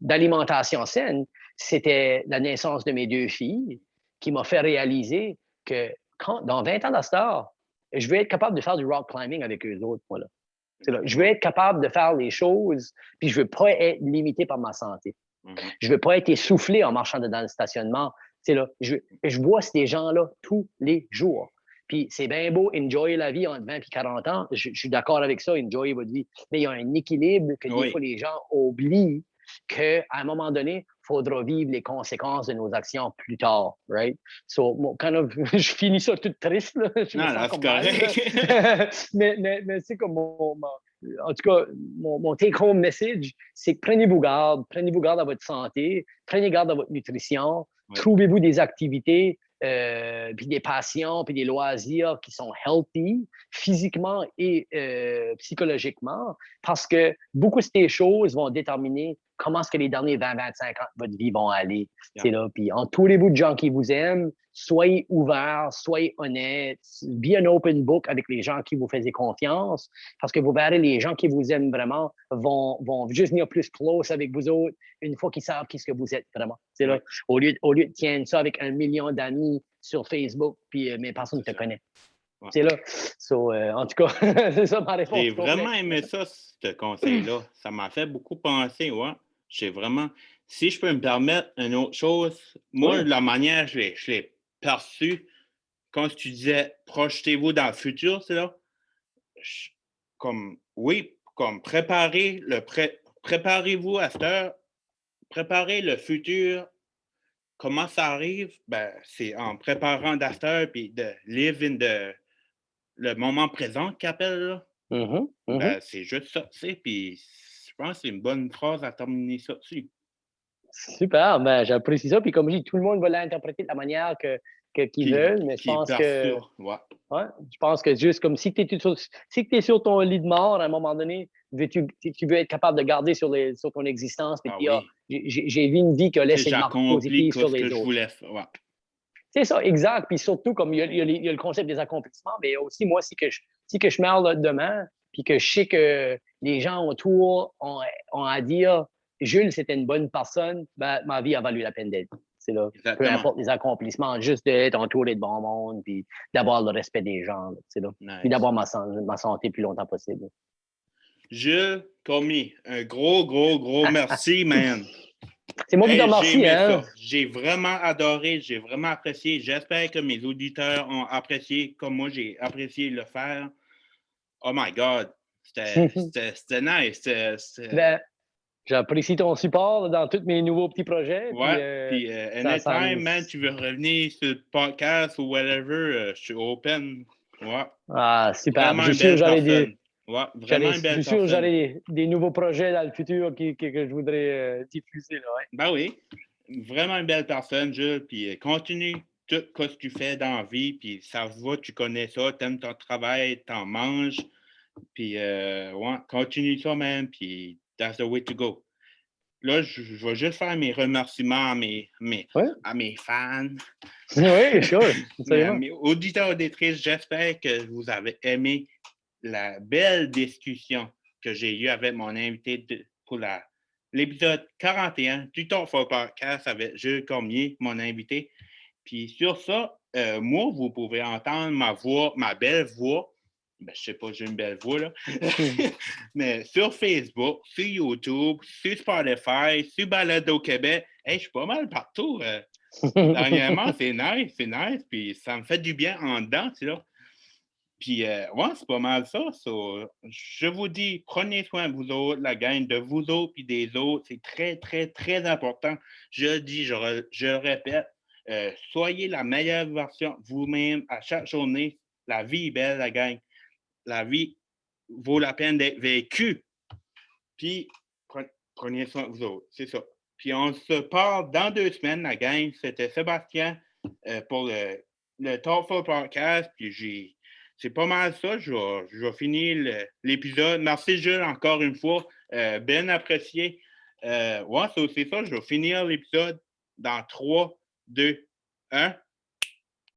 [SPEAKER 2] d'alimentation saine, c'était la naissance de mes 2 filles qui m'a fait réaliser que dans 20 ans d'Astor, je vais être capable de faire du rock climbing avec eux autres, moi, là. Je veux être capable de faire les choses, puis je veux pas être limité par ma santé. Je veux pas être essoufflé en marchant dans le stationnement. Là, je vois ces gens-là tous les jours. Puis c'est bien beau, enjoyer la vie entre 20 et 40 ans. Je suis d'accord avec ça, enjoyer votre vie. Mais il y a un équilibre que des fois les gens oublient qu'à un moment donné, il faudra vivre les conséquences de nos actions plus tard, right? So, je finis ça tout triste, là. Je me sens comme mal, mais c'est comme en tout cas, mon take-home message, c'est que prenez-vous garde à votre santé, prenez garde à votre nutrition, trouvez-vous des activités, puis des passions, puis des loisirs qui sont healthy, physiquement et psychologiquement, parce que beaucoup de ces choses vont déterminer comment est-ce que les derniers 20-25 ans de votre vie vont aller. C'est là. Puis en tous les bouts de gens qui vous aiment, soyez ouverts, soyez honnêtes, be an open book avec les gens qui vous faisaient confiance, parce que vous verrez, les gens qui vous aiment vraiment vont juste venir plus close avec vous autres une fois qu'ils savent qui ce que vous êtes vraiment. C'est là. Au lieu de tenir ça avec 1 million d'amis sur Facebook, puis mais personne ne te connaît. Ouais. C'est là. So, en tout cas, c'est ça ma réponse.
[SPEAKER 1] J'ai vraiment aimé ça, ce conseil-là. Ça m'a fait beaucoup penser, ouais. J'ai vraiment... Si je peux me permettre une autre chose, moi, la manière je l'ai perçu, quand tu disais « projetez-vous dans le futur », c'est là, comme préparez-vous à cette heure, préparez le futur. Comment ça arrive? Ben, c'est en préparant d'cette heure puis de live in le moment présent qu'ils appellent, là. Ben, c'est juste ça, tu sais, puis je pense que c'est une bonne phrase à terminer ça dessus.
[SPEAKER 2] Super, ben, j'apprécie ça. Puis comme je dis, tout le monde va l'interpréter de la manière qu'ils veulent, mais je pense que... je pense que juste comme si tu es sur ton lit de mort, à un moment donné, tu veux être capable de garder sur ton existence et dire, j'ai vu une vie qui a laissé une marque positive sur les autres. Je voulais faire. Ouais. C'est ça, exact. Puis surtout, comme il y a le concept des accomplissements, mais aussi, moi, si que je meurs demain, puis que je sais que les gens autour ont à dire Jules, c'était une bonne personne, ben, ma vie a valu la peine d'être. C'est là. Peu importe les accomplissements, juste d'être entouré de bon monde, puis d'avoir le respect des gens. C'est là. Nice. Puis d'avoir ma santé le plus longtemps possible.
[SPEAKER 1] Jules, Commis, un gros merci, man.
[SPEAKER 2] C'est moi qui te remercie, hein?
[SPEAKER 1] J'ai vraiment adoré, j'ai vraiment apprécié. J'espère que mes auditeurs ont apprécié comme moi j'ai apprécié le faire. Oh my God! C'était nice.
[SPEAKER 2] Ben, j'apprécie ton support dans tous mes nouveaux petits projets.
[SPEAKER 1] Ouais, puis anytime, man, tu veux revenir sur le podcast ou whatever, je suis open. Ouais.
[SPEAKER 2] Ah, super. Vraiment je suis sûr j'allais
[SPEAKER 1] Ouais, vraiment une belle personne. Je suis sûr
[SPEAKER 2] j'aurai des nouveaux projets dans le futur que je voudrais diffuser. Là, ouais.
[SPEAKER 1] Ben oui, vraiment une belle personne, Jules. Puis continue tout ce que tu fais dans la vie. Puis ça va, tu connais ça, t'aimes ton travail, t'en manges. Puis ouais, continue ça, man. Puis that's the way to go. Là, je vais juste faire mes remerciements à mes fans.
[SPEAKER 2] Oui, sure.
[SPEAKER 1] À mes auditeurs, auditrices, j'espère que vous avez aimé la belle discussion que j'ai eue avec mon invité pour l'épisode 41 du Talk for Podcast avec Jules Cormier, mon invité. Puis sur ça, moi, vous pouvez entendre ma voix, ma belle voix. Ben, je sais pas, j'ai une belle voix, là. Mais sur Facebook, sur YouTube, sur Spotify, sur Balado Québec, je suis pas mal partout. Dernièrement, c'est nice. Puis ça me fait du bien en dedans, tu sais. Puis, ouais, c'est pas mal ça. Je vous dis, prenez soin de vous autres, la gang, de vous autres puis des autres. C'est très, très, très important. Je le dis, je le répète, soyez la meilleure version vous-même à chaque journée. La vie est belle, la gang. La vie vaut la peine d'être vécue. Puis, prenez soin de vous autres. C'est ça. Puis, on se parle dans 2 semaines, la gang. C'était Sébastien pour le Talk for Podcast. Puis, c'est pas mal ça. Je vais finir l'épisode. Merci, Jules, encore une fois. Bien apprécié. Ouais, c'est ça. Je vais finir l'épisode dans 3, 2, 1.